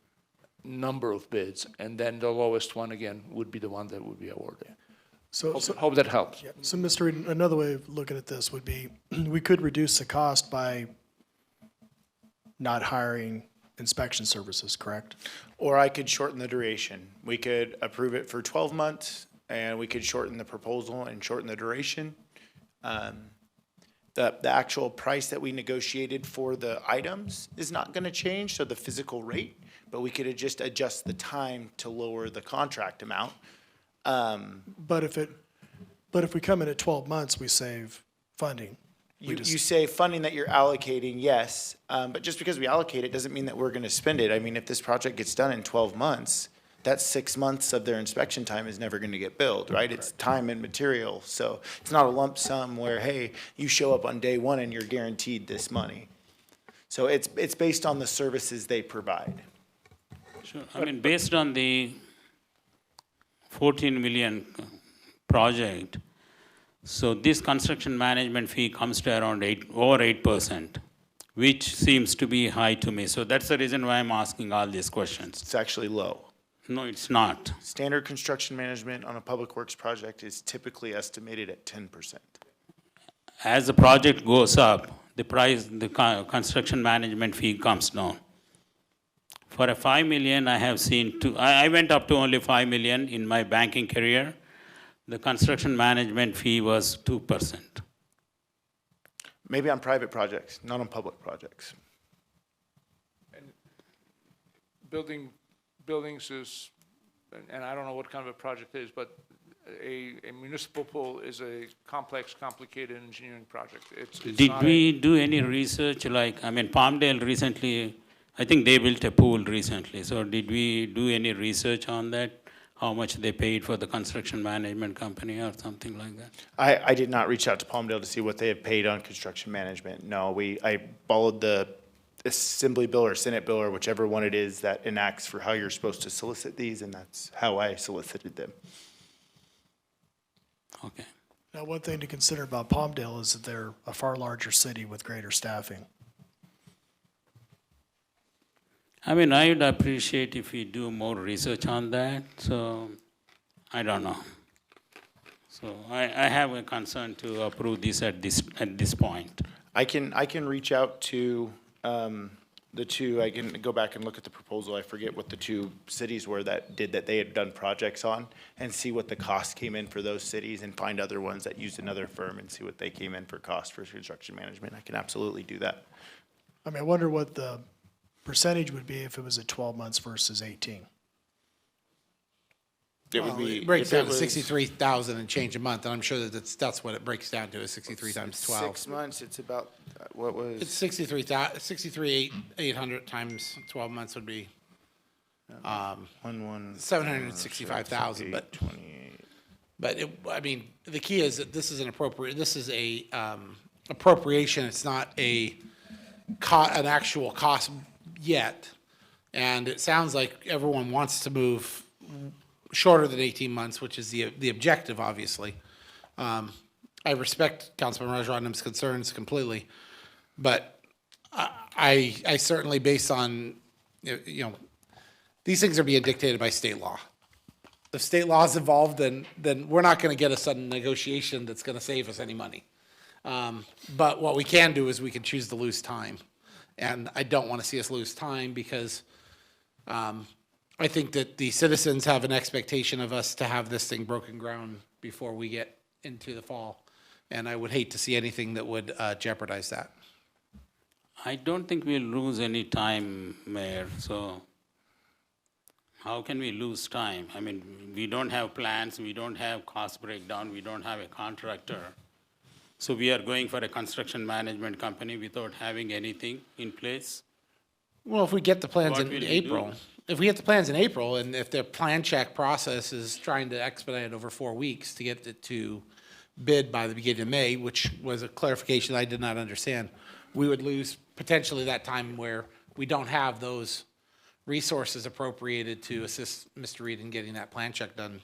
number of bids, and then the lowest one, again, would be the one that would be awarded. So, Hope that helps. so Mr. Reed, another way of looking at this would be, we could reduce the cost by not hiring inspection services, correct? Or I could shorten the duration. We could approve it for 12 months, and we could shorten the proposal and shorten the duration. The actual price that we negotiated for the items is not gonna change, so the physical rate, but we could just adjust the time to lower the contract amount. But if we come in at 12 months, we save funding. We You just- say funding that you're allocating, yes, but just because we allocate it doesn't mean that we're gonna spend it. I mean, if this project gets done in 12 months, that's 6 months of their inspection time is never gonna get billed, right? It's time and material, so it's not a lump sum where, hey, you show up on day one and you're guaranteed this money. So it's based on the services they provide. Sure. I mean, based on the 14 million project, so this construction management fee comes to around over 8%, which seems to be high to me. So that's the reason why I'm asking all these questions. It's actually low. No, it's not. Standard construction management on a public works project is typically estimated at 10%. As the project goes up, the price, the construction management fee comes down. For a 5 million, I have seen I went up to only 5 million in my banking career. The construction management fee was 2%. Maybe on private projects, not on public projects. Buildings is, and I don't know what kind of a project it is, but a municipal pool is a complex, complicated engineering project. It's Did not we do any research, like, I mean, Palmdale recently, I think they built a pool recently, so did we do any research on that? How much they paid for the construction management company or something like that? I did not reach out to Palmdale to see what they had paid on construction management. No, I followed the assembly bill or senate bill or whichever one it is that enacts for how you're supposed to solicit these, and that's how I solicited them. Okay. Now, one thing to consider about Palmdale is that they're a far larger city with greater staffing. I mean, I would appreciate if we do more research on that, so, I don't know. So I have a concern to approve this at this point. I can reach out to the two, I can go back and look at the proposal. I forget what the 2 cities were that they had done projects on, and see what the cost came in for those cities, and find other ones that used another firm and see what they came in for cost for construction management. I can absolutely do that. I mean, I wonder what the percentage would be if it was at 12 months versus 18. It would be. It breaks if down to was 63,000 and change a month, and I'm sure that's what it breaks down to, is 63 times 12. 6 months, it's about, what was? It's 63,800 times 12 months would be 765,000, but 28. But I mean, the key is that this is an appropriation. It's not an actual cost yet. And it sounds like everyone wants to move shorter than 18 months, which is the objective, obviously. I respect Councilman Rajaratnam's concerns completely, but I certainly, based on, these things are being dictated by state law. If state law is involved, then we're not going to get a sudden negotiation that's going to save us any money. But what we can do is we can choose to lose time. And I don't want to see us lose time because I think that the citizens have an expectation of us to have this thing broken ground before we get into the fall. And I would hate to see anything that would jeopardize that. I don't think we'll lose any time, Mayor, so how can we lose time? I mean, we don't have plans, we don't have cost breakdown, we don't have a contractor. So we are going for a construction management company without having anything in place? Well, if we get the plans What in will you April, do? if we get the plans in April, and if the plan check process is trying to expedite it over 4 weeks to get it to bid by the beginning of May, which was a clarification I did not understand, we would lose potentially that time where we don't have those resources appropriated to assist Mr. Reed in getting that plan check done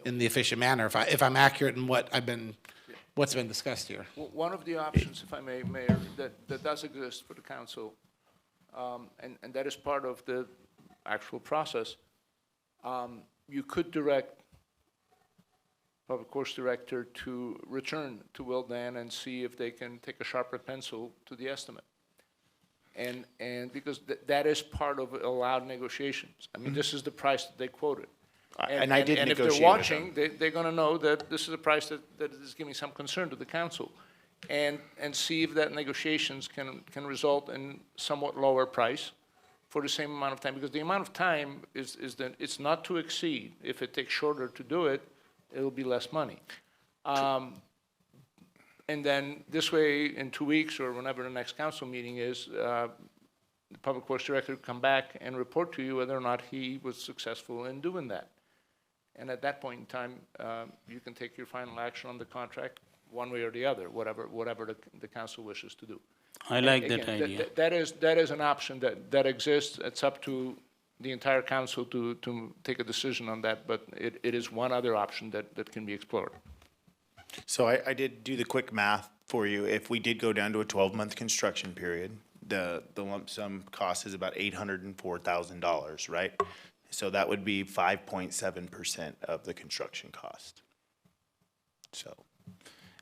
in the efficient manner, if I'm accurate in what's been discussed here. One of the options, if I may, Mayor, that does exist for the council, and that is part of the actual process, you could direct Public Works Director to return to Will Dan and see if they can take a sharper pencil to the estimate. And because that is part of allowed negotiations. I mean, this is the price that they quoted. And I did And if negotiate they're with watching, they're gonna know that this is a price that is giving some concern to the council. And see if that negotiations can result in somewhat lower price for the same amount of time. Because the amount of time is that it's not to exceed. If it takes shorter to do it, it'll be less money. And then this way, in 2 weeks or whenever the next council meeting is, the Public Works Director will come back and report to you whether or not he was successful in doing that. And at that point in time, you can take your final action on the contract one way or the other, whatever the council wishes to do. I like Again, that idea. That is an option that exists. It's up to the entire council to take a decision on that, but it is one other option that can be explored. So I did do the quick math for you. If we did go down to a 12-month construction period, the lump sum cost is about $804,000, right? So that would be 5.7% of the construction cost. So,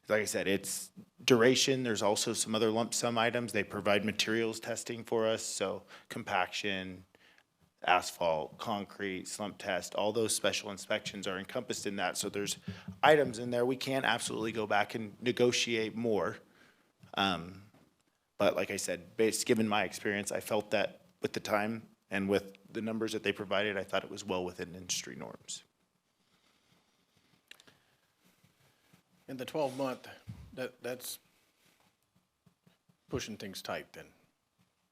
like I said, it's duration. There's also some other lump sum items. They provide materials testing for us, so compaction, asphalt, concrete, slump test, all those special inspections are encompassed in that. So there's items in there. We can absolutely go back and negotiate more. But like I said, given my experience, I felt that with the time and with the numbers that they provided, I thought it was well within industry norms. In the 12-month, that's pushing things tight then.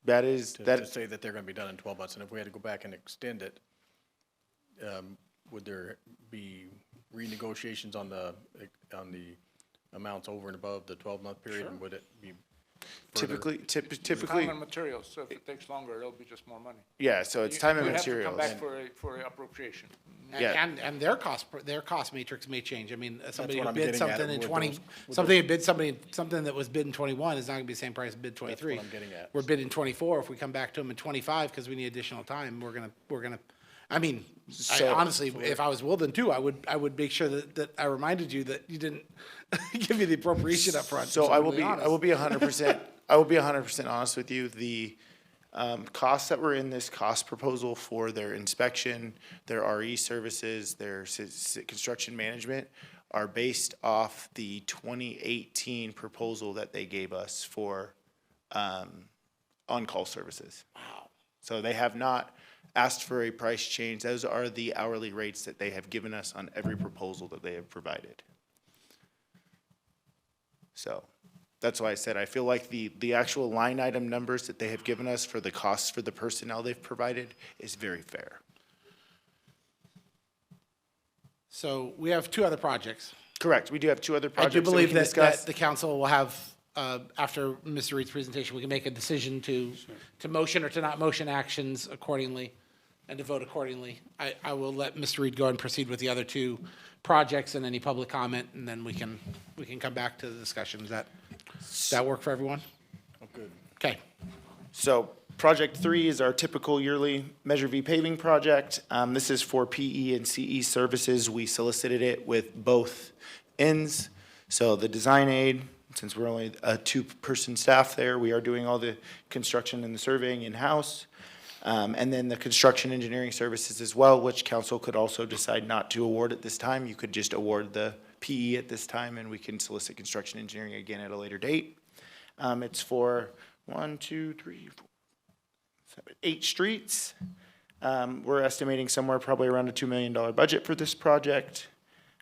That is, To say that they're gonna be done in 12 months, and if we had to go back and extend it, would there be renegotiations on the amounts over and above the 12-month period? And would it be further? typically, Time and materials, so if it takes longer, it'll be just more money. yeah, so it's time and We'd have to materials. come back for a appropriation. Yeah. And their cost matrix may change. I mean, somebody what who I'm bid getting at, something in with 20, those- with something that bid something that was bid in 21 is not gonna be the same price as bid 23. I'm getting at. We're bidding 24. If we come back to them in 25 because we need additional time, we're gonna, I mean, honestly, if I was Wilden too, I would make sure that I reminded you that you didn't give me the appropriation up front. So to I be will be, honest. I will be 100%, I will be 100% honest with you. The costs that were in this cost proposal for their inspection, their RE services, their construction management are based off the 2018 proposal that they gave us for on-call services. Wow. So they have not asked for a price change. Those are the hourly rates that they have given us on every proposal that they have provided. So that's why I said I feel like the actual line item numbers that they have given us for the costs for the personnel they've provided is very fair. So we have two other projects. Correct. We do have two other I projects do that we believe can that discuss. the council will have, after Mr. Reed's presentation, we can make a decision to motion or to not motion actions accordingly and to vote accordingly. I will let Mr. Reed go and proceed with the other two projects and any public comment, and then we can come back to the discussion. Does that work for everyone? Oh, good. Okay. So Project 3 is our typical yearly Measure V paving project. This is for PE and CE services. We solicited it with both ends. So the design aid, since we're only a two-person staff there, we are doing all the construction and the surveying in-house. And then the construction engineering services as well, which council could also decide not to award at this time. You could just award the PE at this time, and we can solicit construction engineering again at a later date. It's for 8 streets. We're estimating somewhere probably around a $2 million budget for this project.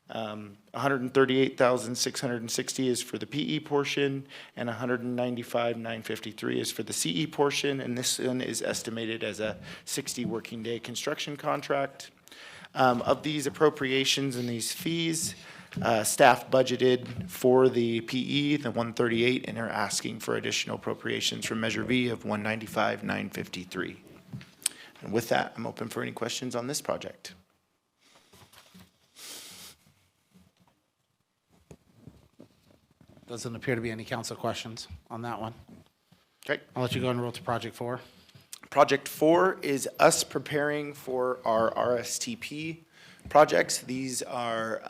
138,660 is for the PE portion, and 195,953 is for the CE portion, and this one is estimated as a 60 working day construction contract. Of these appropriations and these fees, staff budgeted for the PE, the 138, and are asking for additional appropriations from Measure V of 195,953. And with that, I'm open for any questions on this project. Doesn't appear to be any council questions on that one. Okay. I'll let you go and roll to project 4. Project 4 is us preparing for our RSTP projects. These are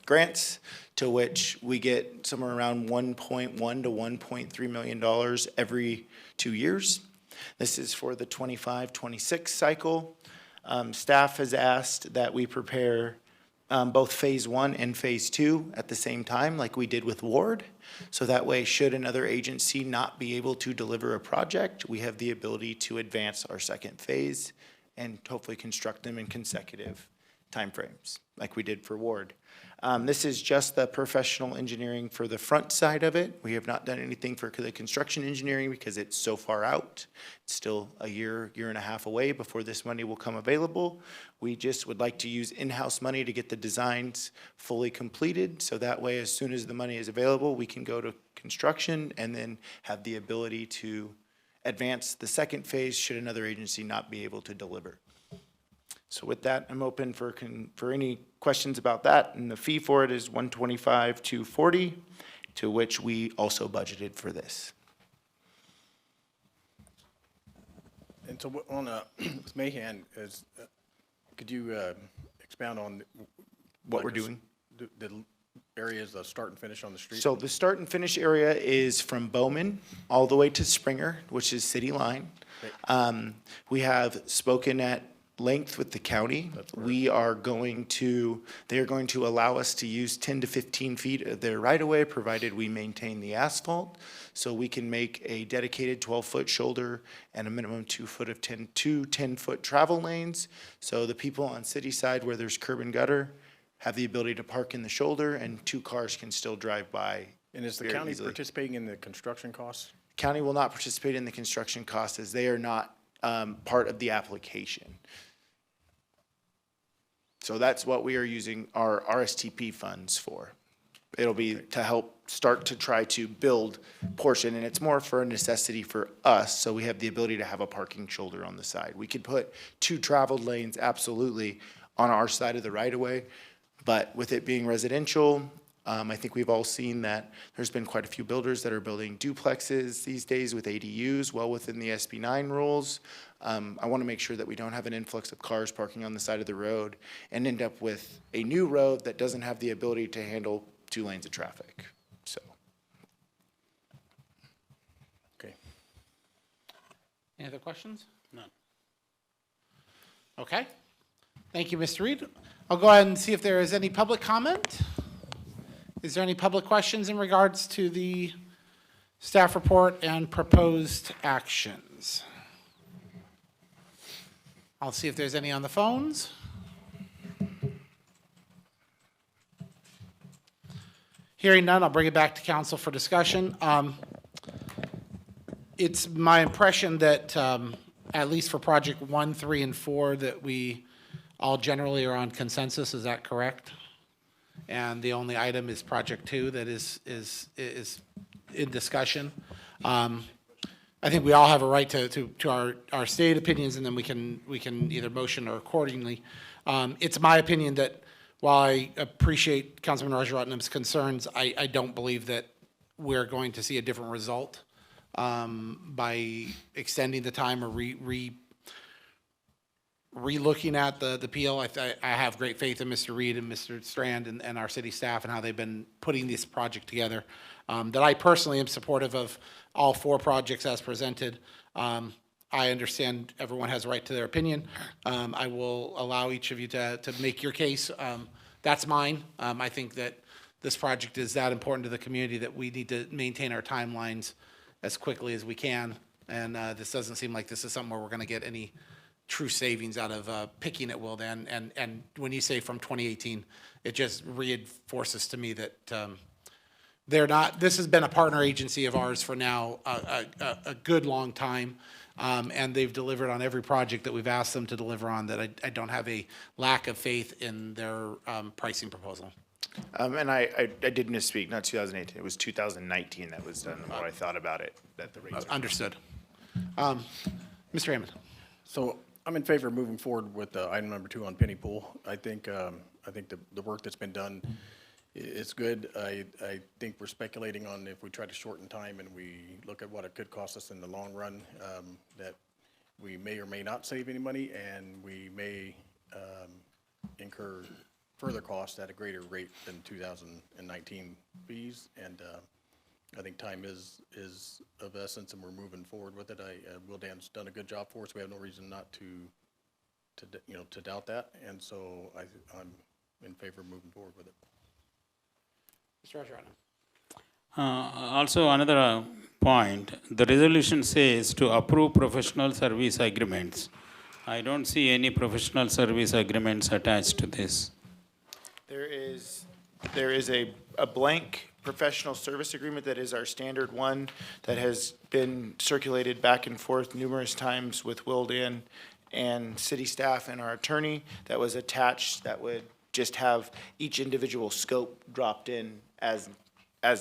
grants to which we get somewhere around $1.1 to $1.3 million every 2 years. This is for the 25-26 cycle. Staff has asked that we prepare both Phase 1 and Phase 2 at the same time, like we did with Ward. So that way, should another agency not be able to deliver a project, we have the ability to advance our second phase and hopefully construct them in consecutive timeframes, like we did for Ward. This is just the professional engineering for the front side of it. We have not done anything for the construction engineering because it's so far out. It's still a year and a half away before this money will come available. We just would like to use in-house money to get the designs fully completed, so that way, as soon as the money is available, we can go to construction and then have the ability to advance the second phase should another agency not be able to deliver. So with that, I'm open for any questions about that, and the fee for it is $125,240, to which we also budgeted for this. And so on Ms. Mahan, could you expound on What we're doing? The areas of start and finish on the street? So the start and finish area is from Bowman all the way to Springer, which is city line. We have spoken at length with the county. They are going to allow us to use 10 to 15 feet of their right-of-way, provided we maintain the asphalt. So we can make a dedicated 12-foot shoulder and a minimum 2 foot of 2 10-foot travel lanes. So the people on city side where there's curb and gutter have the ability to park in the shoulder, and 2 cars can still drive by. And is the very county easily. participating in the construction costs? County will not participate in the construction costs as they are not part of the application. So that's what we are using our RSTP funds for. It'll be to help start to try to build portion, and it's more for a necessity for us, so we have the ability to have a parking shoulder on the side. We could put 2 traveled lanes absolutely on our side of the right-of-way, but with it being residential, I think we've all seen that there's been quite a few builders that are building duplexes these days with ADUs well within the SB 9 rules. I want to make sure that we don't have an influx of cars parking on the side of the road and end up with a new road that doesn't have the ability to handle 2 lanes of traffic. So, Okay. Any other questions? None. Okay. Thank you, Mr. Reed. I'll go ahead and see if there is any public comment. Is there any public questions in regards to the staff report and proposed actions? I'll see if there's any on the phones. Hearing none, I'll bring it back to council for discussion. It's my impression that, at least for project 1, 3, and 4, that we all generally are on consensus. Is that correct? And the only item is project 2 that is in discussion. I think we all have a right to our stated opinions, and then we can either motion or accordingly. It's my opinion that while I appreciate Councilman Rajaratnam's concerns, I don't believe that we're going to see a different result by extending the time or re-looking at the appeal. I have great faith in Mr. Reed and Mr. Strand and our city staff and how they've been putting this project together. That I personally am supportive of all 4 projects as presented. I understand everyone has a right to their opinion. I will allow each of you to make your case. That's mine. I think that this project is that important to the community that we need to maintain our timelines as quickly as we can. And this doesn't seem like this is something where we're going to get any true savings out of picking at Willdan. And when you say from 2018, it just reinforces to me that they're not, this has been a partner agency of ours for now a good long time. And they've delivered on every project that we've asked them to deliver on, that I don't have a lack of faith in their pricing proposal. And I did misspeak, not 2018, it was 2019 that was done, the more I thought about it, that the rates. Understood. Mr. Hammond. So I'm in favor of moving forward with item number 2 on Penny Pool. I think the work that's been done is good. I think we're speculating on if we try to shorten time and we look at what it could cost us in the long run, that we may or may not save any money, and we may incur further costs at a greater rate than 2019 fees. And I think time is of essence, and we're moving forward with it. Willdan's done a good job for us. We have no reason not to doubt that. And so I'm in favor of moving forward with it. Mr. Rajarano. Also, another point, the resolution says to approve professional service agreements. I don't see any professional service agreements attached to this. There is a blank professional service agreement that is our standard one that has been circulated back and forth numerous times with Willdan and city staff and our attorney that was attached, that would just have each individual scope dropped in as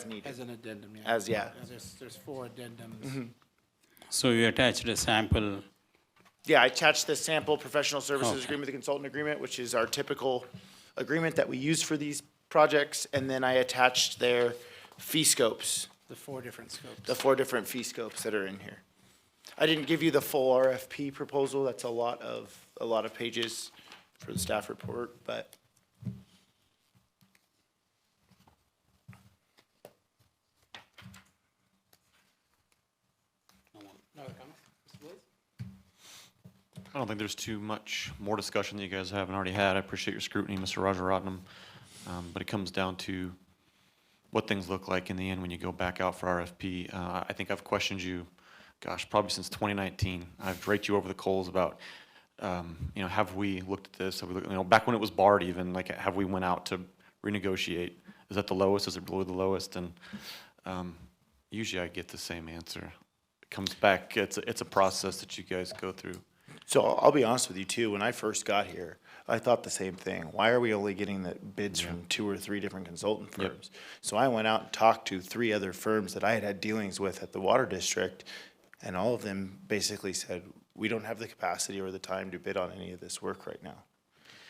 needed. As an addendum, yeah. Yeah. There's 4 addendums. So you attached a sample. Yeah, I attached the sample professional services Okay. agreement, the consultant agreement, which is our typical agreement that we use for these projects, and then I attached their fee scopes, The 4 different scopes. the 4 different fee scopes that are in here. I didn't give you the full RFP proposal, that's a lot of pages for the staff report, but No other comments? Mr. Blades? I don't think there's too much more discussion that you guys haven't already had. I appreciate your scrutiny, Mr. Rajaratnam. But it comes down to what things look like in the end when you go back out for RFP. I think I've questioned you, gosh, probably since 2019. I've raked you over the coals about, have we looked at this? Have we looked, back when it was BART even, like, have we went out to renegotiate? Is that the lowest? Is it below the lowest? And usually I get the same answer. It comes back, it's a process that you guys go through. so I'll be honest with you too, when I first got here, I thought the same thing. Why are we only getting the bids from 2 or 3 different consultant Yep. firms? So I went out and talked to 3 other firms that I had had dealings with at the water district, and all of them basically said, we don't have the capacity or the time to bid on any of this work right now.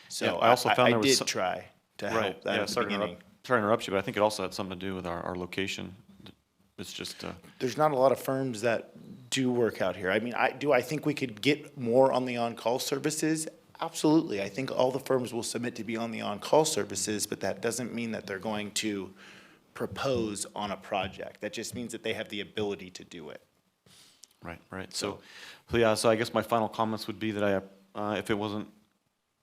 So Yeah, I also found there was did some- try to Right, help that yeah, at the sorry to beginning. sorry to interrupt you, but I think it also had something to do with our location. It's just, There's not a lot of firms that do work out here. I mean, I think we could get more on the on-call services? Absolutely. I think all the firms will submit to be on the on-call services, but that doesn't mean that they're going to propose on a project. That just means that they have the ability to do it. right. So yeah, so I guess my final comments would be that if it wasn't,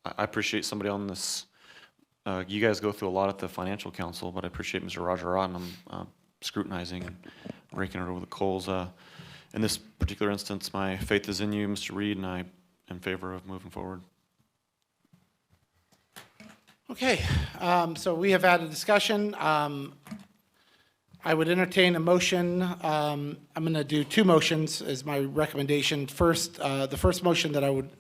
I appreciate somebody on this, you guys go through a lot at the financial council, but I appreciate Mr. Rajaratnam scrutinizing and raking it over the coals. In this particular instance, my faith is in you, Mr. Reed, and I am in favor of moving forward. Okay, so we have had a discussion. I would entertain a motion. I'm going to do 2 motions as my recommendation. First, the first motion that I would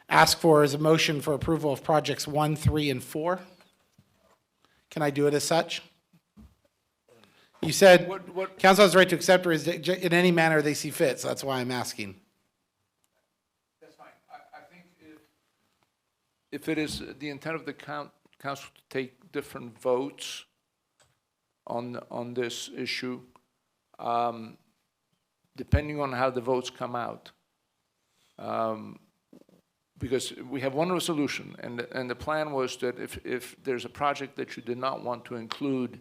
ask for is a motion for approval of projects 1, 3, and 4. Can I do it as such? You said council has the right to accept or in any manner they see fit, so that's why I'm asking. That's fine. I think if it is the intent of the council to take different votes on this issue, depending on how the votes come out, because we have one resolution, and the plan was that if there's a project that you did not want to include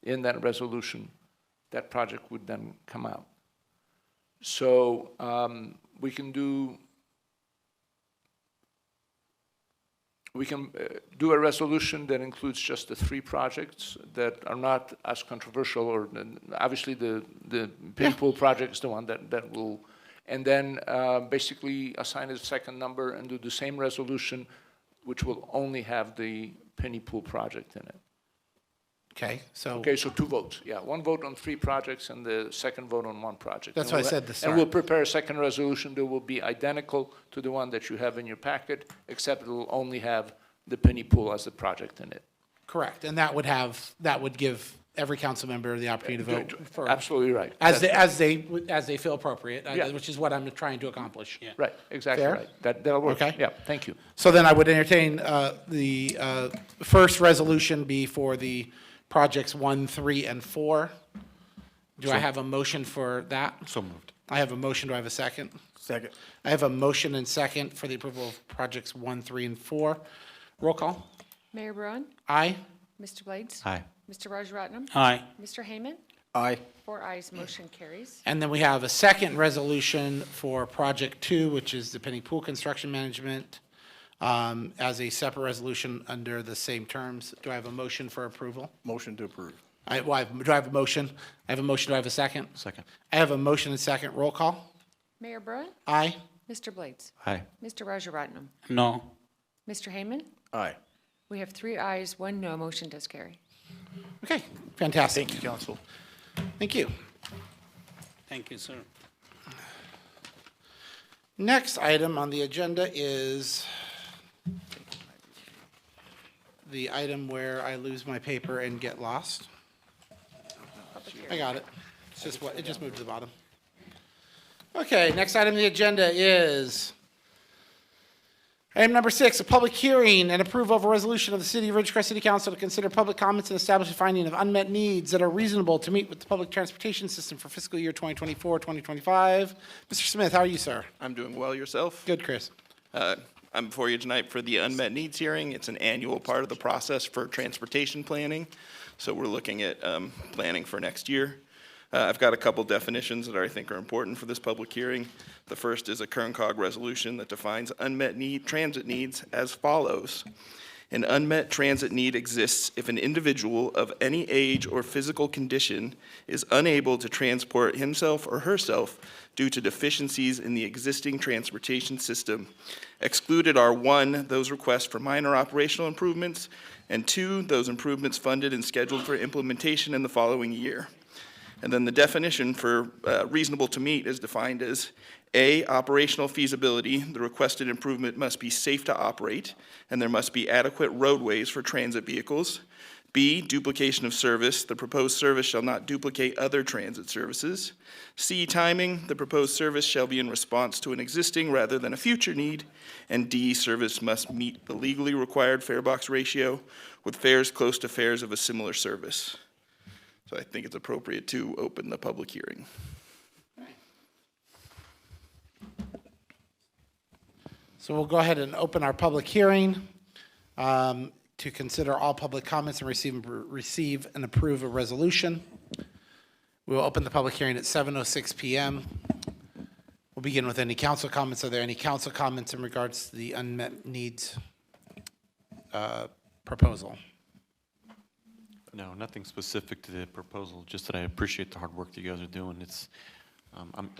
in that resolution, that project would then come out. So we can do a resolution that includes just the 3 projects that are not as controversial, or obviously the Penny Pool project is the one that will, and then basically assign a second number and do the same resolution, which will only have the Penny Pool project in it. Okay, so. Okay, so 2 votes, yeah. 1 vote on 3 projects and the second vote on 1 project. That's And what I we'll- said at the start. And we'll prepare a second resolution that will be identical to the one that you have in your packet, except it will only have the Penny Pool as the project in it. Correct, and that would give every council member the opportunity to vote for. Absolutely right. As That's- they feel appropriate, Yeah. which is what I'm trying to accomplish. Right, exactly Fair? right. That'll work. Okay. Yeah, thank you. So then I would entertain the first resolution be for the projects 1, 3, and 4. Do I have a motion for that? So moved. I have a motion. Do I have a second? Second. I have a motion and second for the approval of projects 1, 3, and 4. Roll call. Mayor Bruin, Aye. Mr. Blades, Aye. Mr. Rajaratnam, Aye. Mr. Heyman, Aye. 4 ayes, motion carries. And then we have a second resolution for project 2, which is the Penny Pool Construction Management, as a separate resolution under the same terms. Do I have a motion for approval? Motion to approve. Do I have a motion? I have a motion. Do I have a second? Second. I have a motion and second. Roll call. Mayor Bruin, Aye. Mr. Blades, Aye. Mr. Rajaratnam, No. Mr. Heyman, Aye. we have 3 ayes, 1 no, motion does carry. Okay, fantastic. Thank you, council. Thank you. Thank you, sir. Next item on the agenda is the item where I lose my paper and get lost. I got it. It's just what, it just moved to the bottom. Okay, next item on the agenda is item number 6, a public hearing and approval of a resolution of the City of Ridgecrest City Council to consider public comments and establish a finding of unmet needs that are reasonable to meet with the public transportation system for fiscal year 2024, 2025. Mr. Smith, how are you, sir? I'm doing well. Yourself? Good, Chris. I'm before you tonight for the unmet needs hearing. It's an annual part of the process for transportation planning. So we're looking at planning for next year. I've got a couple definitions that I think are important for this public hearing. The first is a Kern-Cog resolution that defines unmet transit needs as follows. An unmet transit need exists if an individual of any age or physical condition is unable to transport himself or herself due to deficiencies in the existing transportation system. Excluded are 1, those requests for minor operational improvements, and 2, those improvements funded and scheduled for implementation in the following year. And then the definition for reasonable to meet is defined as A, operational feasibility. The requested improvement must be safe to operate, and there must be adequate roadways for transit vehicles. B, duplication of service. The proposed service shall not duplicate other transit services. C, timing. The proposed service shall be in response to an existing rather than a future need. And D, service must meet the legally required fare box ratio with fares close to fares of a similar service. So I think it's appropriate to open the public hearing. So we'll go ahead and open our public hearing to consider all public comments and receive and approve a resolution. We will open the public hearing at 7:06 PM. We'll begin with any council comments. Are there any council comments in regards to the unmet needs proposal? No, nothing specific to the proposal, just that I appreciate the hard work that you guys are doing. It's,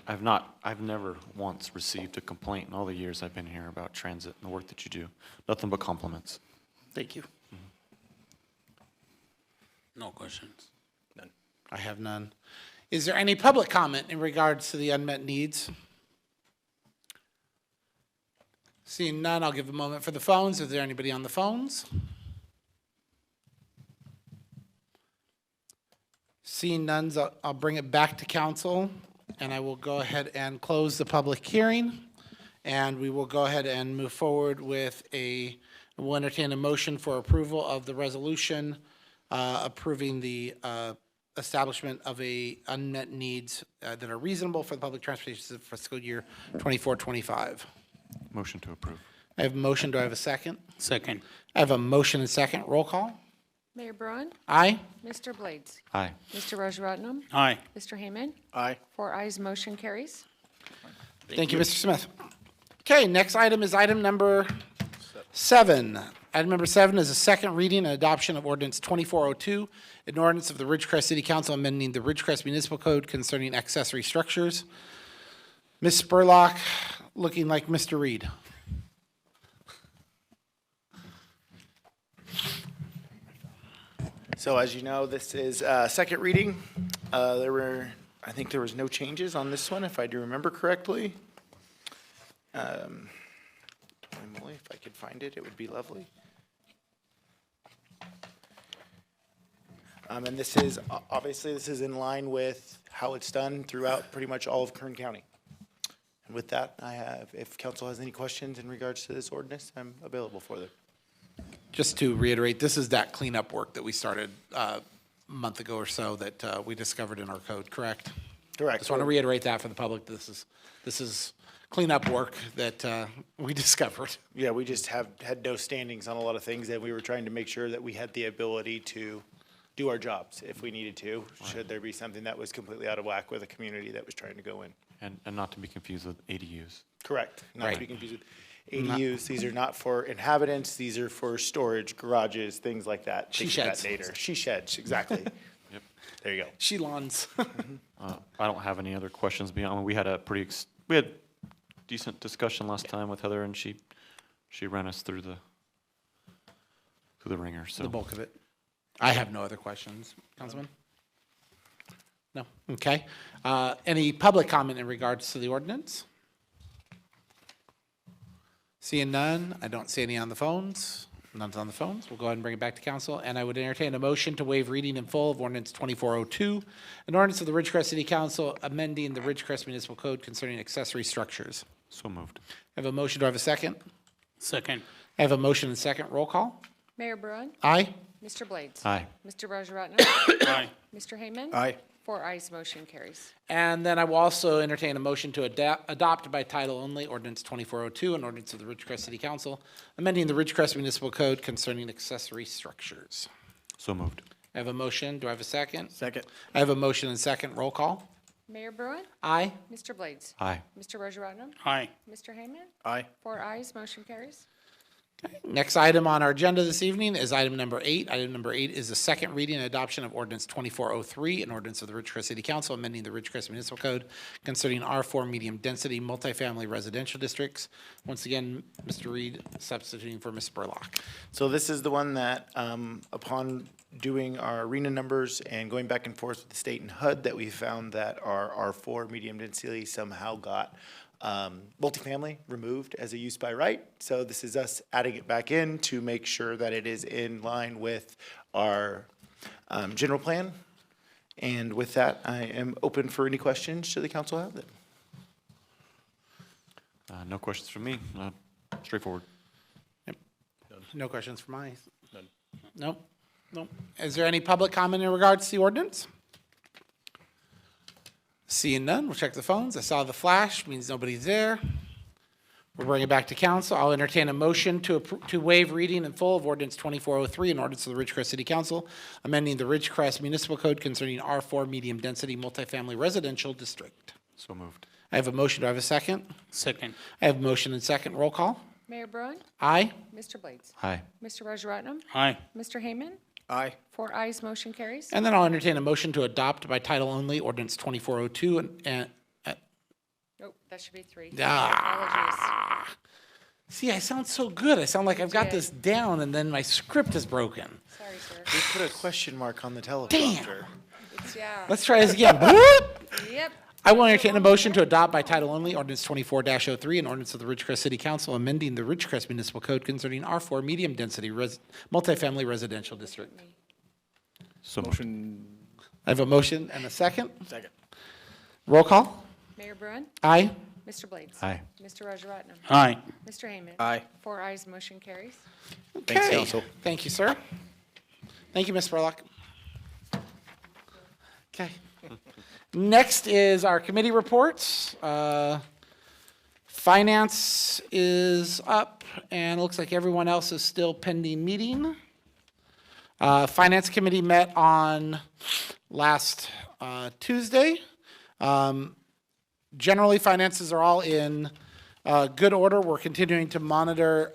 I've never once received a complaint in all the years I've been here about transit and the work that you do. Nothing but compliments. Thank you. No questions. I have none. Is there any public comment in regards to the unmet needs? Seeing none, I'll give a moment for the phones. Is there anybody on the phones? Seeing none, I'll bring it back to council, and I will go ahead and close the public hearing. And we will go ahead and move forward with we'll entertain a motion for approval of the resolution approving the establishment of a unmet needs that are reasonable for the public transportation system for fiscal year 24-25. Motion to approve. I have a motion. Do I have a second? Second. I have a motion and second. Roll call. Mayor Bruin, Aye. Mr. Blades, Aye. Mr. Rajaratnam, Aye. Mr. Heyman, Aye. 4 ayes, motion carries. Thank you, Mr. Smith. Okay, next item is item number 7. Item number 7 is a second reading and adoption of ordinance 2402, an ordinance of the Ridgecrest City Council amending the Ridgecrest Municipal Code concerning accessory structures. Ms. Spurlock, looking like Mr. Reed. So as you know, this is second reading. I think there was no changes on this one, if I do remember correctly. Emily, if I could find it, it would be lovely. And this is, obviously, this is in line with how it's done throughout pretty much all of Kern County. And with that, if council has any questions in regards to this ordinance, I'm available for them. Just to reiterate, this is that cleanup work that we started a month ago or so that we discovered in our code, correct? Correct. Just want to reiterate that for the public. This is cleanup work that we discovered. Yeah, we just had no standings on a lot of things, and we were trying to make sure that we had the ability to do our jobs if we needed to, should there be something that was completely out of whack with a community that was trying to go in. And not to be confused with ADUs. Correct. Not to Right. be confused with ADUs. These are not for inhabitants. These are for storage, garages, things like that. She Things of that sheds. nature. She sheds, exactly. Yep. There you go. She lawns. I don't have any other questions beyond, we had a we had decent discussion last time with Heather, and she ran us through the ringer, so. The bulk of it. I have no other questions. Councilman? No? Okay. Any public comment in regards to the ordinance? Seeing none, I don't see any on the phones. None's on the phones. We'll go ahead and bring it back to council, and I would entertain a motion to waive reading in full of ordinance 2402, an ordinance of the Ridgecrest City Council amending the Ridgecrest Municipal Code concerning accessory structures. So moved. I have a motion. Do I have a second? Second. I have a motion and second. Roll call. Mayor Bruin, Aye. Mr. Blades. Aye. Mr. Rajaratnam, Aye. Mr. Heyman. Aye. 4 ayes, motion carries. And then I will also entertain a motion to adopt by title only ordinance 2402, an ordinance of the Ridgecrest City Council, amending the Ridgecrest Municipal Code concerning accessory structures. So moved. I have a motion. Do I have a second? Second. I have a motion and second. Roll call. Mayor Bruin, Aye. Mr. Blades, Aye. Mr. Rajaratnam, Aye. Mr. Heyman. Aye. 4 ayes, motion carries. Next item on our agenda this evening is item number 8. Item number 8 is the second reading and adoption of ordinance 2403, an ordinance of the Ridgecrest City Council amending the Ridgecrest Municipal Code concerning R4 medium-density multifamily residential districts. Once again, Mr. Reed substituting for Ms. Spurlock. So this is the one that, upon doing our arena numbers and going back and forth with the state and HUD, that we found that our R4 medium density somehow got multifamily removed as a use by right. So this is us adding it back in to make sure that it is in line with our general plan. And with that, I am open for any questions. Should the council have them? No questions from me. Straightforward. No questions for my? None. Nope. Nope. Is there any public comment in regards to the ordinance? Seeing none, we'll check the phones. I saw the flash, means nobody's there. We'll bring it back to council. I'll entertain a motion to waive reading in full of ordinance 2403, an ordinance of the Ridgecrest City Council, amending the Ridgecrest Municipal Code concerning R4 medium-density multifamily residential district. So moved. I have a motion. Do I have a second? Second. I have a motion and second. Roll call. Mayor Bruin, Aye. Mr. Blades, Aye. Mr. Rajaratnam, Aye. Mr. Heyman. Aye. 4 ayes, motion carries. And then I'll entertain a motion to adopt by title only ordinance 2402 and Nope, that should be 3. Ah. See, I sound so good. I sound like I've got did. this down, and then my script is broken. Apologies. Sorry, We sir. put a question mark on the teleprompter. Yeah. Let's try this again. Yep. I will entertain a motion to adopt by title only ordinance 24-03, an ordinance of the Ridgecrest City Council amending the Ridgecrest Municipal Code concerning R4 medium-density multifamily residential district. So moved. Motion. I have a motion and a second. Second. Roll call. Mayor Bruin, Aye. Mr. Blades. Aye. Mr. Rajaratnam. Aye. Mr. Heyman. Aye. 4 ayes, motion carries. Thanks, Okay. council. Thank you, sir. Thank you, Ms. Spurlock. Okay. Next is our committee reports. Finance is up, and it looks like everyone else is still pending meeting. Finance Committee met on last Tuesday. Generally, finances are all in good order. We're continuing to monitor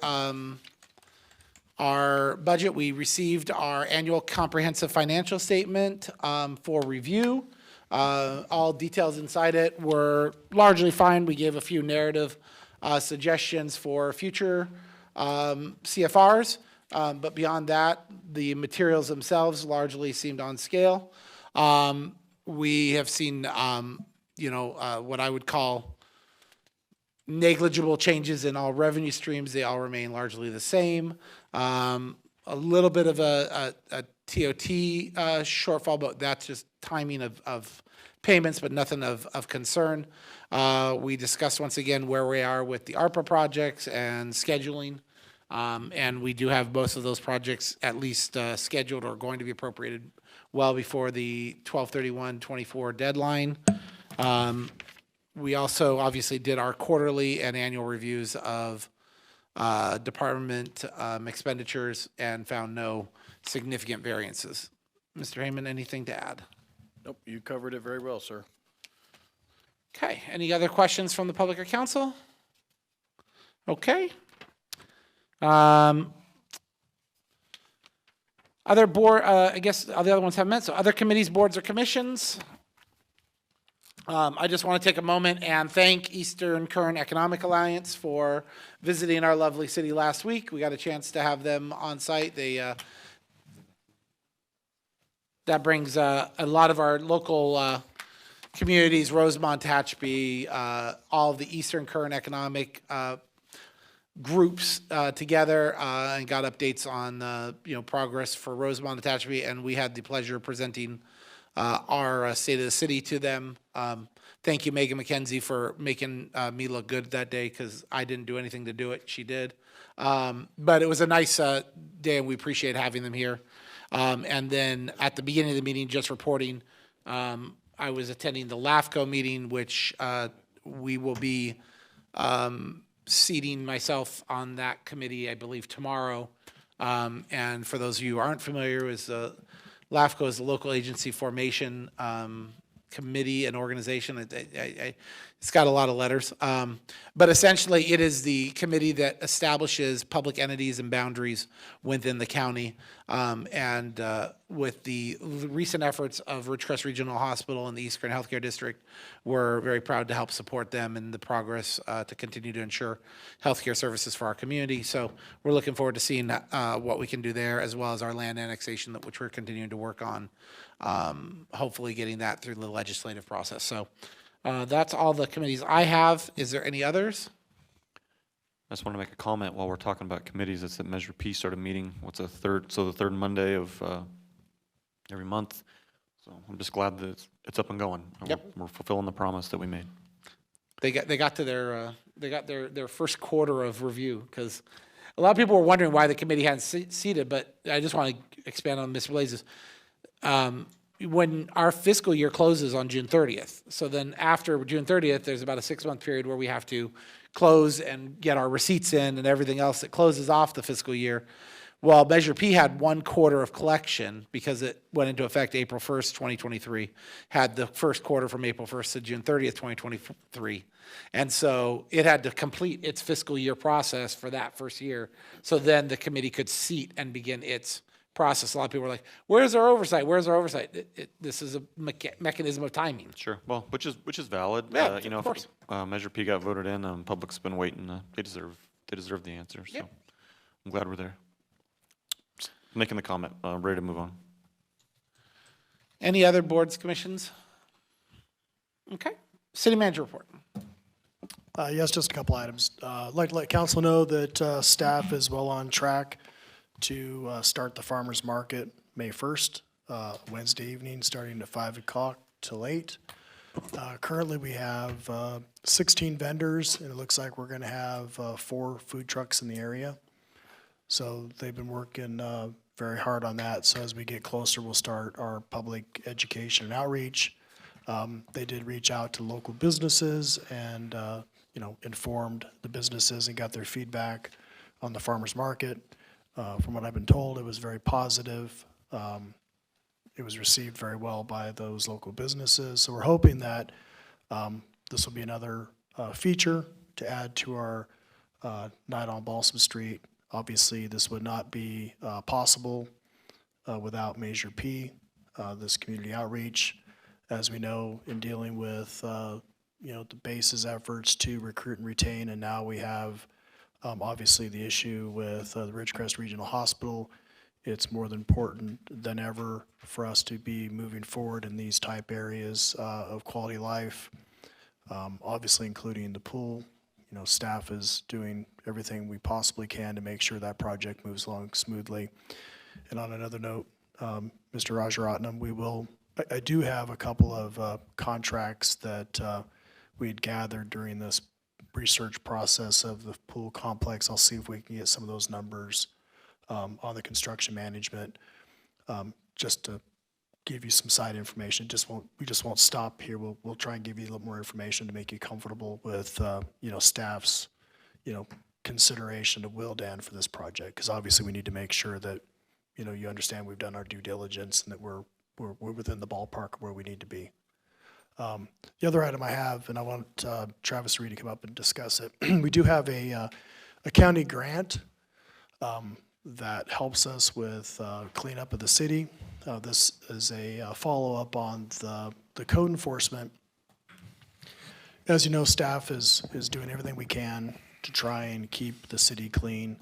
our budget. We received our annual comprehensive financial statement for review. All details inside it were largely fine. We gave a few narrative suggestions for future CFRs, but beyond that, the materials themselves largely seemed on scale. We have seen, what I would call negligible changes in all revenue streams. They all remain largely the same. A little bit of a TOT shortfall, but that's just timing of payments, but nothing of concern. We discussed once again where we are with the ARPA projects and scheduling. And we do have both of those projects at least scheduled or going to be appropriated well before the 12/31/24 deadline. We also obviously did our quarterly and annual reviews of department expenditures and found no significant variances. Mr. Heyman, anything to add? Nope, you covered it very well, sir. Okay, any other questions from the public or council? Okay. Other board, I guess the other ones have met, so other committees, boards, or commissions? I just want to take a moment and thank Eastern Current Economic Alliance for visiting our lovely city last week. We got a chance to have them on site. That brings a lot of our local communities, Rosemont, Tehachapi, all of the Eastern Current Economic groups together and got updates on progress for Rosemont and Tehachapi, and we had the pleasure of presenting our state of the city to them. Thank you, Megan McKenzie, for making me look good that day, because I didn't do anything to do it. She did. But it was a nice day, and we appreciate having them here. And then at the beginning of the meeting, just reporting, I was attending the LAFCO meeting, which we will be seating myself on that committee, I believe, tomorrow. And for those of you who aren't familiar with LAFCO, is the Local Agency Formation Committee and Organization. It's got a lot of letters. But essentially, it is the committee that establishes public entities and boundaries within the county. And with the recent efforts of Ridgecrest Regional Hospital and the East Kern Healthcare District, we're very proud to help support them in the progress to continue to ensure healthcare services for our community. So we're looking forward to seeing what we can do there, as well as our land annexation, which we're continuing to work on, hopefully getting that through the legislative process. So that's all the committees I have. Is there any others? I just want to make a comment while we're talking about committees. It's that Measure P started meeting. The third Monday of every month. So I'm just glad that it's up and going. And Yep. we're fulfilling the promise that we made. They got to their first quarter of review, because a lot of people were wondering why the committee hadn't seated, but I just want to expand on Ms. Blaise's. When our fiscal year closes on June 30th, so then after June 30th, there's about a 6-month period where we have to close and get our receipts in and everything else that closes off the fiscal year. Well, Measure P had 1 quarter of collection because it went into effect April 1st, 2023, had the first quarter from April 1st to June 30th, 2023. And so it had to complete its fiscal year process for that first year. So then the committee could seat and begin its process. A lot of people were like, where's our oversight? Where's our oversight? This is a mechanism of timing. Sure. Well, which is valid. Yeah, of course. Measure P got voted in. Public's been waiting. They deserve the answer. So Yep. I'm glad we're there. Just making the comment. Ready to move on. Any other boards, commissions? Okay. City manager report. Yes, just a couple items. I'd like to let council know that staff is well on track to start the farmer's market May 1st, Wednesday evening, starting at 5 o'clock till 8. Currently, we have 16 vendors, and it looks like we're going to have 4 food trucks in the area. So they've been working very hard on that. So as we get closer, we'll start our public education and outreach. They did reach out to local businesses and, informed the businesses and got their feedback on the farmer's market. From what I've been told, it was very positive. It was received very well by those local businesses. So we're hoping that this will be another feature to add to our night on Balsam Street. Obviously, this would not be possible without Measure P, this community outreach. As we know, in dealing with the base's efforts to recruit and retain, and now we have obviously the issue with the Ridgecrest Regional Hospital. It's more than important than ever for us to be moving forward in these type areas of quality life, obviously including the pool. Staff is doing everything we possibly can to make sure that project moves along smoothly. And on another note, Mr. Rajaratnam, I do have a couple of contracts that we had gathered during this research process of the pool complex. I'll see if we can get some of those numbers on the construction management, just to give you some side information. We just won't stop here. We'll try and give you a little more information to make you comfortable with staff's consideration of Wildan for this project, because obviously we need to make sure that you understand we've done our due diligence and that we're within the ballpark where we need to be. The other item I have, and I want Travis Reed to come up and discuss it. We do have a county grant that helps us with cleanup of the city. This is a follow-up on the code enforcement. As you know, staff is doing everything we can to try and keep the city clean.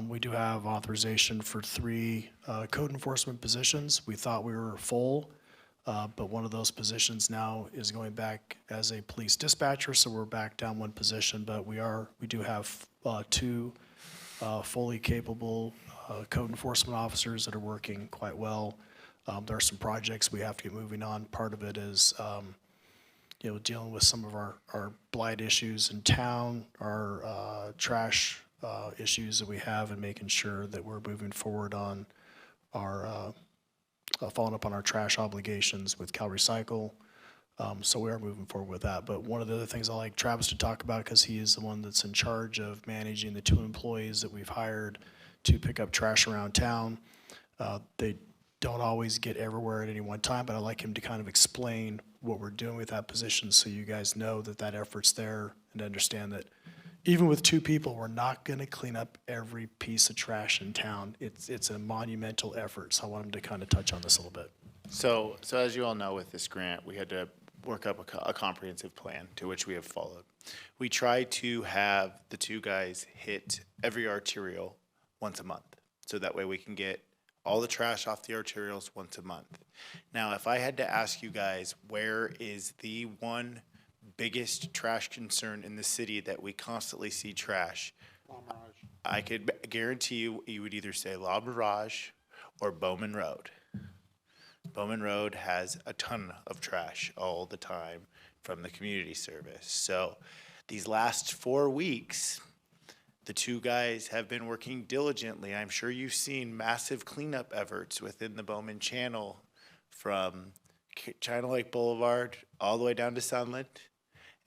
We do have authorization for 3 code enforcement positions. We thought we were full, but one of those positions now is going back as a police dispatcher, so we're back down 1 position, but we do have 2 fully capable code enforcement officers that are working quite well. There are some projects we have to get moving on. Part of it is dealing with some of our blight issues in town, our trash issues that we have, and making sure that we're moving forward on our following up on our trash obligations with Cal Recycle. So we are moving forward with that. But one of the other things I like Travis to talk about, because he is the one that's in charge of managing the 2 employees that we've hired to pick up trash around town. They don't always get everywhere at any one time, but I'd like him to kind of explain what we're doing with that position so you guys know that effort's there, and understand that even with 2 people, we're not going to clean up every piece of trash in town. It's a monumental effort, so I want him to kind of touch on this a little bit. So as you all know, with this grant, we had to work up a comprehensive plan, to which we have followed. We try to have the 2 guys hit every arterial once a month, so that way we can get all the trash off the arterials once a month. Now, if I had to ask you guys, where is the one biggest trash concern in the city that we constantly see trash? I could guarantee you would either say La Mirage or Bowman Road. Bowman Road has a ton of trash all the time from the community service. So these last 4 weeks, the 2 guys have been working diligently. I'm sure you've seen massive cleanup efforts within the Bowman Channel from China Lake Boulevard all the way down to Sunland.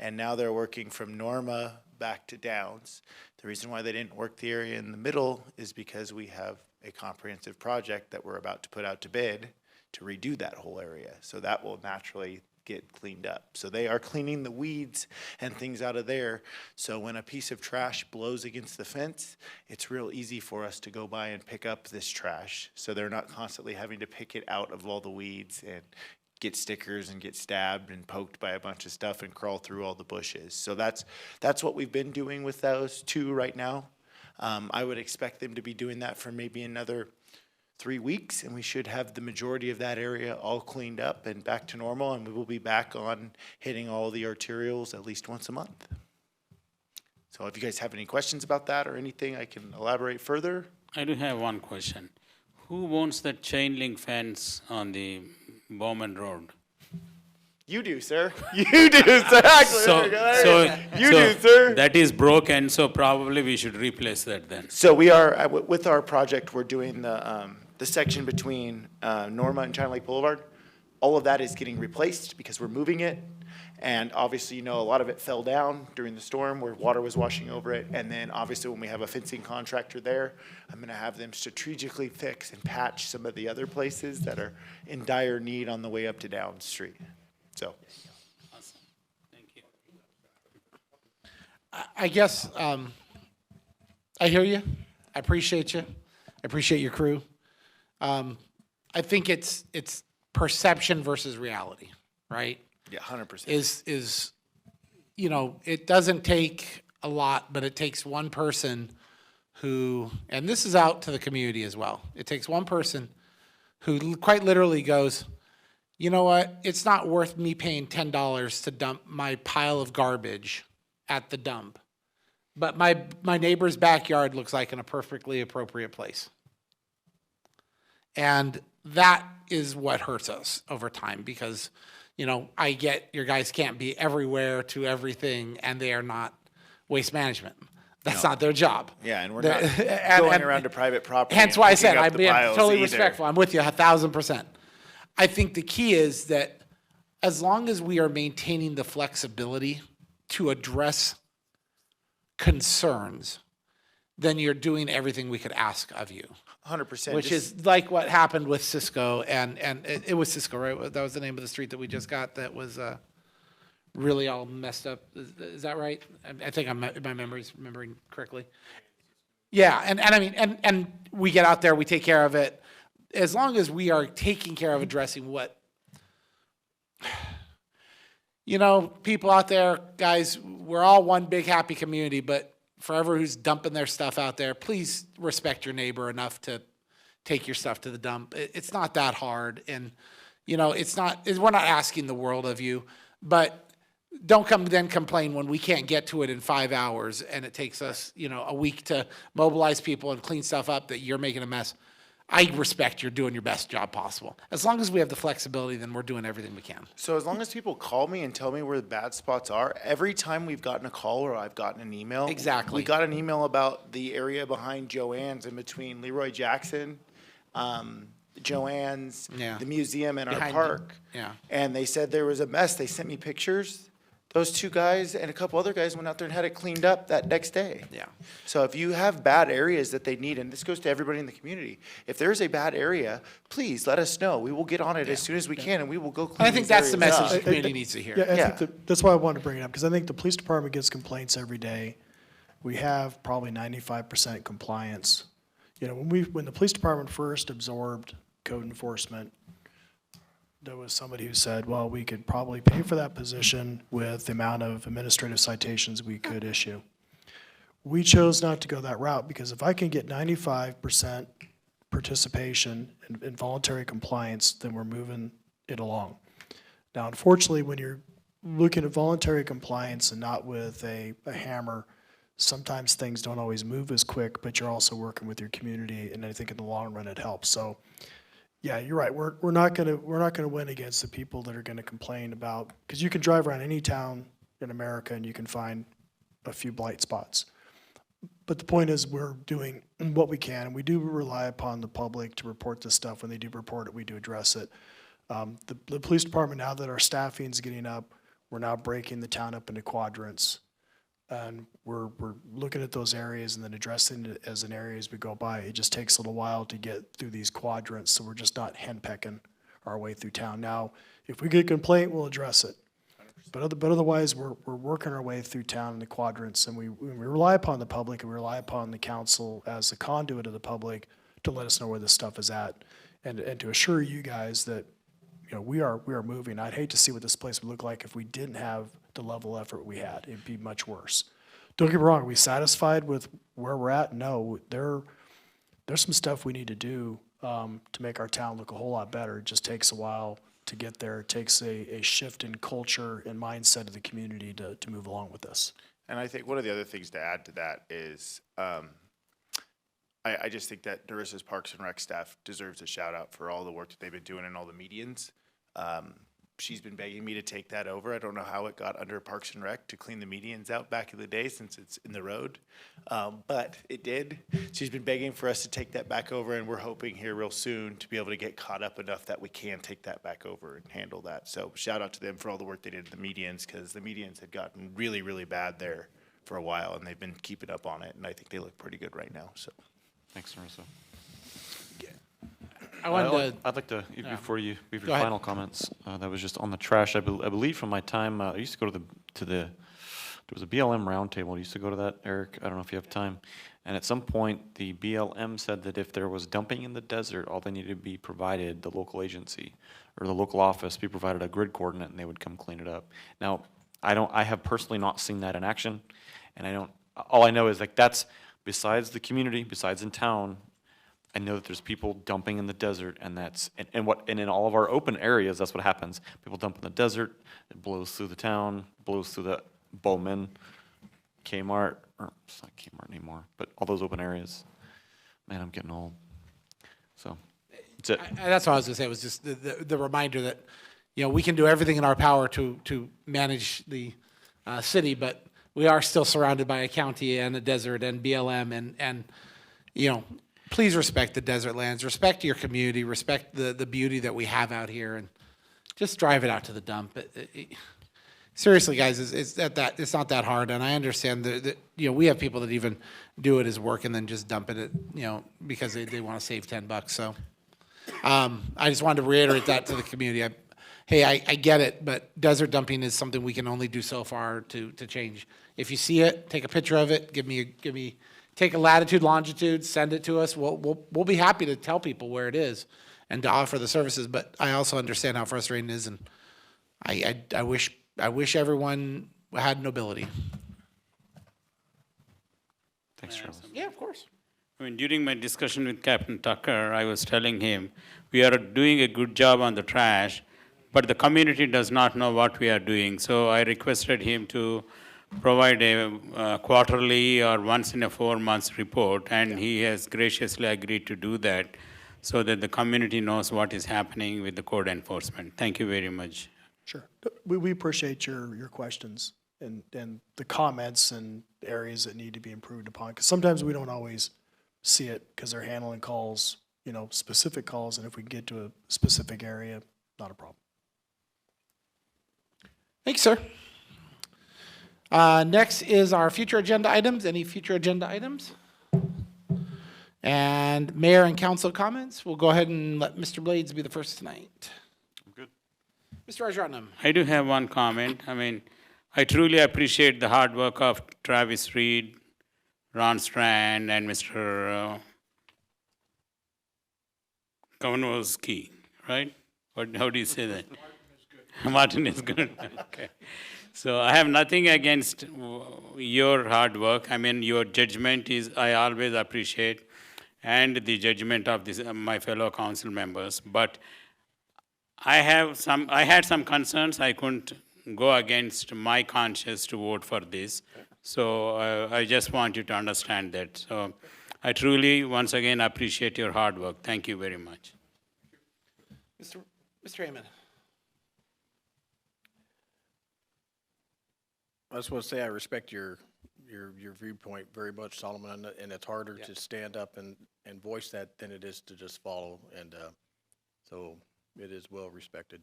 And now they're working from Norma back to Downs. The reason why they didn't work the area in the middle is because we have a comprehensive project that we're about to put out to bid to redo that whole area. So that will naturally get cleaned up. So they are cleaning the weeds and things out of there. So when a piece of trash blows against the fence, it's real easy for us to go by and pick up this trash. So they're not constantly having to pick it out of all the weeds and get stickers and get stabbed and poked by a bunch of stuff and crawl through all the bushes. So that's what we've been doing with those 2 right now. I would expect them to be doing that for maybe another 3 weeks, and we should have the majority of that area all cleaned up and back to normal, and we will be back on hitting all the arterials at least once a month. So if you guys have any questions about that or anything, I can elaborate further. I do have one question. Who owns that chain link fence on the Bowman Road? You do, sir. You do, sir. You do, sir. That is broken, so probably we should replace that then. So we are, with our project, we're doing the the section between Norma and China Lake Boulevard, all of that is getting replaced because we're moving it. And obviously, a lot of it fell down during the storm where water was washing over it. And then obviously when we have a fencing contractor there, I'm gonna have them strategically fix and patch some of the other places that are in dire need on the way up to Down Street. So, Awesome. Thank you. I guess, I hear you. I appreciate you. I appreciate your crew. I think it's perception versus reality, right? yeah, 100%. Is, it doesn't take a lot, but it takes one person who, and this is out to the community as well. It takes one person who quite literally goes, you know what? It's not worth me paying $10 to dump my pile of garbage at the dump. But my neighbor's backyard looks like a perfectly appropriate place. And that is what hurts us over time because, I get your guys can't be everywhere to everything and they are not waste management. That's not their job. Yeah, and we're not and- going around to private property. Hence and why I picking said up I'm the being piles totally either. respectful. I'm with you 1,000%. I think the key is that as long as we are maintaining the flexibility to address concerns, then you're doing everything we could ask of you. 100%. Which Just- is like what happened with Cisco, and it was Cisco, right? That was the name of the street that we just got that was really all messed up. Is that right? I think my memory's remembering correctly. Yeah, and I mean, and we get out there, we take care of it. As long as we are taking care of addressing what, people out there, guys, we're all one big happy community, but forever who's dumping their stuff out there, please respect your neighbor enough to take your stuff to the dump. It's not that hard. And, we're not asking the world of you, but don't come then complain when we can't get to it in 5 hours and it takes us, a week to mobilize people and clean stuff up that you're making a mess. I respect you're doing your best job possible. As long as we have the flexibility, then we're doing everything we can. So as long as people call me and tell me where the bad spots are, every time we've gotten a call or I've gotten an email. Exactly. We got an email about the area behind Joann's in between Leroy Jackson, Joann's, Yeah. the museum and our Behind- park. yeah. And they said there was a mess. They sent me pictures. Those two guys and a couple other guys went out there and had it cleaned up that next day. Yeah. So if you have bad areas that they need, and this goes to everybody in the community, if there's a bad area, please let us know. We will get on it as soon as we can and we will go clean And I think these that's the areas message up. the community needs to hear. Yeah, I Yeah. think that's why I wanted to bring it up, because I think the police department gets complaints every day. We have probably 95% compliance. When the police department first absorbed code enforcement, there was somebody who said, well, we could probably pay for that position with the amount of administrative citations we could issue. We chose not to go that route because if I can get 95% participation and voluntary compliance, then we're moving it along. Now, unfortunately, when you're looking at voluntary compliance and not with a hammer, sometimes things don't always move as quick, but you're also working with your community, and I think in the long run it helps. So, yeah, you're right. We're not gonna win against the people that are gonna complain about, because you can drive around any town in America and you can find a few blight spots. But the point is, we're doing what we can, and we do rely upon the public to report this stuff. When they do report it, we do address it. The police department, now that our staffing's getting up, we're now breaking the town up into quadrants. And we're looking at those areas and then addressing it as an area as we go by. It just takes a little while to get through these quadrants, so we're just not henpecking our way through town. Now, if we get a complaint, we'll address it. But otherwise, we're working our way through town in the quadrants, and we rely upon the public, and we rely upon the council as the conduit of the public to let us know where this stuff is at, and to assure you guys that, we are moving. I'd hate to see what this place would look like if we didn't have the level of effort we had. It'd be much worse. Don't get me wrong, are we satisfied with where we're at? No, there's some stuff we need to do to make our town look a whole lot better. It just takes a while to get there. It takes a shift in culture and mindset of the community to move along with this. And I think one of the other things to add to that is, I just think that Nerissa's Parks and Rec staff deserves a shout out for all the work that they've been doing in all the medians. she's been begging me to take that over. I don't know how it got under Parks and Rec to clean the medians out back in the day since it's in the road. But it did. She's been begging for us to take that back over, and we're hoping here real soon to be able to get caught up enough that we can take that back over and handle that. So shout out to them for all the work they did at the medians, because the medians had gotten really, really bad there for a while, and they've been keeping up on it, and I think they look pretty good right now, so. Thanks, Marissa. I wanted to, I'd like to, before you, give Go your ahead. final comments, that was just on the trash. I believe from my time, I used to go to the, there was a BLM roundtable. I used to go to that, Eric. I don't know if you have time. And at some point, the BLM said that if there was dumping in the desert, all they needed to be provided, the local agency or the local office, be provided a grid coordinate and they would come clean it up. Now, I have personally not seen that in action. And all I know is like that's, besides the community, besides in town, I know that there's people dumping in the desert, and and in all of our open areas, that's what happens. People dump in the desert, it blows through the town, blows through the Bowman, Kmart, or it's not Kmart anymore, but all those open areas. Man, I'm getting old. So, that's it. that's what I was gonna say, was just the reminder that, we can do everything in our power to manage the city, but we are still surrounded by a county and a desert and BLM and please respect the desert lands, respect your community, respect the beauty that we have out here, and just drive it out to the dump. Seriously, guys, it's not that hard, and I understand that we have people that even do it as work and then just dump it at, because they want to save $10. So I just wanted to reiterate that to the community. I get it, but desert dumping is something we can only do so far to change. If you see it, take a picture of it, take a latitude, longitude, send it to us. We'll be happy to tell people where it is and to offer the services. But I also understand how frustrating it is, and I wish everyone had nobility. Thanks, Travis. Yeah, of course. I mean, during my discussion with Captain Tucker, I was telling him, we are doing a good job on the trash, but the community does not know what we are doing. So I requested him to provide a quarterly or once in a 4 months report, and he has graciously agreed to do that so that the community knows what is happening with the code enforcement. Thank you very much. Sure. We appreciate your questions and the comments and areas that need to be improved upon, because sometimes we don't always see it because they're handling calls, specific calls, and if we can get to a specific area, not a problem. Thanks, sir. Next is our future agenda items. Any future agenda items? And mayor and council comments. We'll go ahead and let Mr. Blades be the first tonight. I'm good. Mr. Rajaratnam. I do have one comment. I mean, I truly appreciate the hard work of Travis Reed, Ron Strand, and Mr. Kavanowski, right? How do you say that? Martin is good. Okay. So I have nothing against your hard work. I mean, your judgment I always appreciate, and the judgment of my fellow council members. But I had some concerns. I couldn't go against my conscience to vote for this. So I just want you to understand that. So I truly, once again, appreciate your hard work. Thank you very much. Mr. Raymond. I just want to say I respect your viewpoint very much, Solomon, and it's harder to stand up and voice that than it is to just follow, and so it is well respected.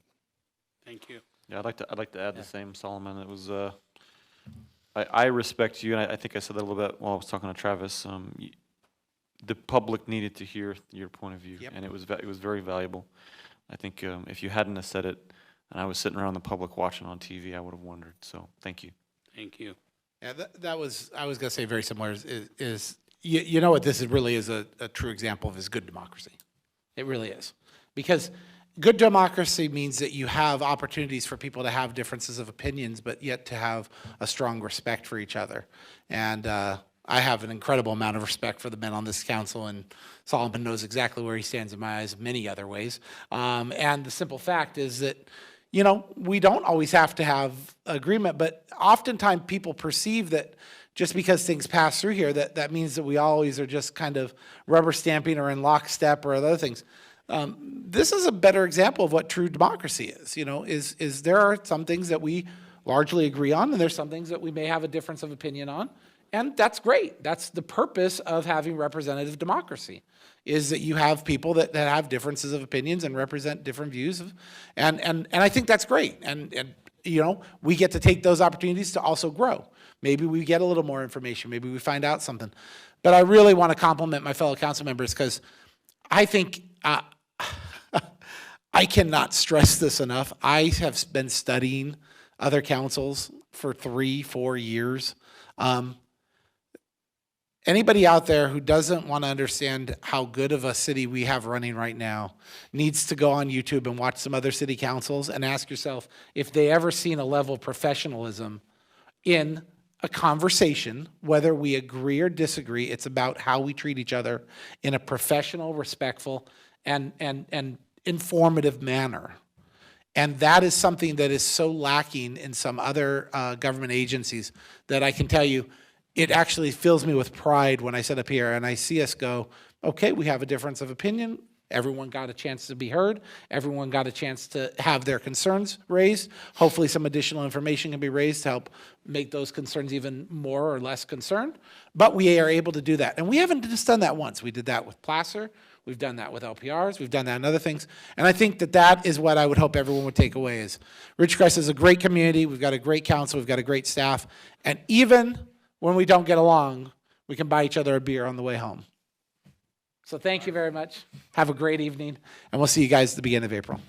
Thank you. Yeah, I'd like to add the same, Solomon. It was, I respect you, and I think I said that a little bit while I was talking to Travis. The public needed to hear your point of view, and it was very valuable. I think if you hadn't have said it, and I was sitting around the public watching on TV, I would have wondered. So thank you. Thank you. Yeah, I was going to say very similar. You know what this really is a true example of is good democracy. It really is, because good democracy means that you have opportunities for people to have differences of opinions, but yet to have a strong respect for each other. And I have an incredible amount of respect for the men on this council, and Solomon knows exactly where he stands in my eyes in many other ways. And the simple fact is that, we don't always have to have agreement, but oftentimes people perceive that just because things pass through here, that means that we always are just kind of rubber stamping or in lockstep or other things. This is a better example of what true democracy is, is there are some things that we largely agree on, and there's some things that we may have a difference of opinion on, and that's great. That's the purpose of having representative democracy, is that you have people that have differences of opinions and represent different views, and I think that's great, and we get to take those opportunities to also grow. Maybe we get a little more information, maybe we find out something. But I really want to compliment my fellow council members, because I think, I cannot stress this enough. I have been studying other councils for 3-4 years. Anybody out there who doesn't want to understand how good of a city we have running right now needs to go on YouTube and watch some other city councils and ask yourself if they ever seen a level of professionalism in a conversation, whether we agree or disagree. It's about how we treat each other in a professional, respectful, and informative manner. And that is something that is so lacking in some other government agencies that I can tell you, it actually fills me with pride when I sit up here and I see us go, okay, we have a difference of opinion. Everyone got a chance to be heard. Everyone got a chance to have their concerns raised. Hopefully some additional information can be raised to help make those concerns even more or less concerned. But we are able to do that. And we haven't just done that once. We did that with Placer. We've done that with LPRs. We've done that in other things. And I think that is what I would hope everyone would take away is Ridgecrest is a great community. We've got a great council. We've got a great staff. And even when we don't get along, we can buy each other a beer on the way home. So thank you very much. Have a great evening, and we'll see you guys at the beginning of April.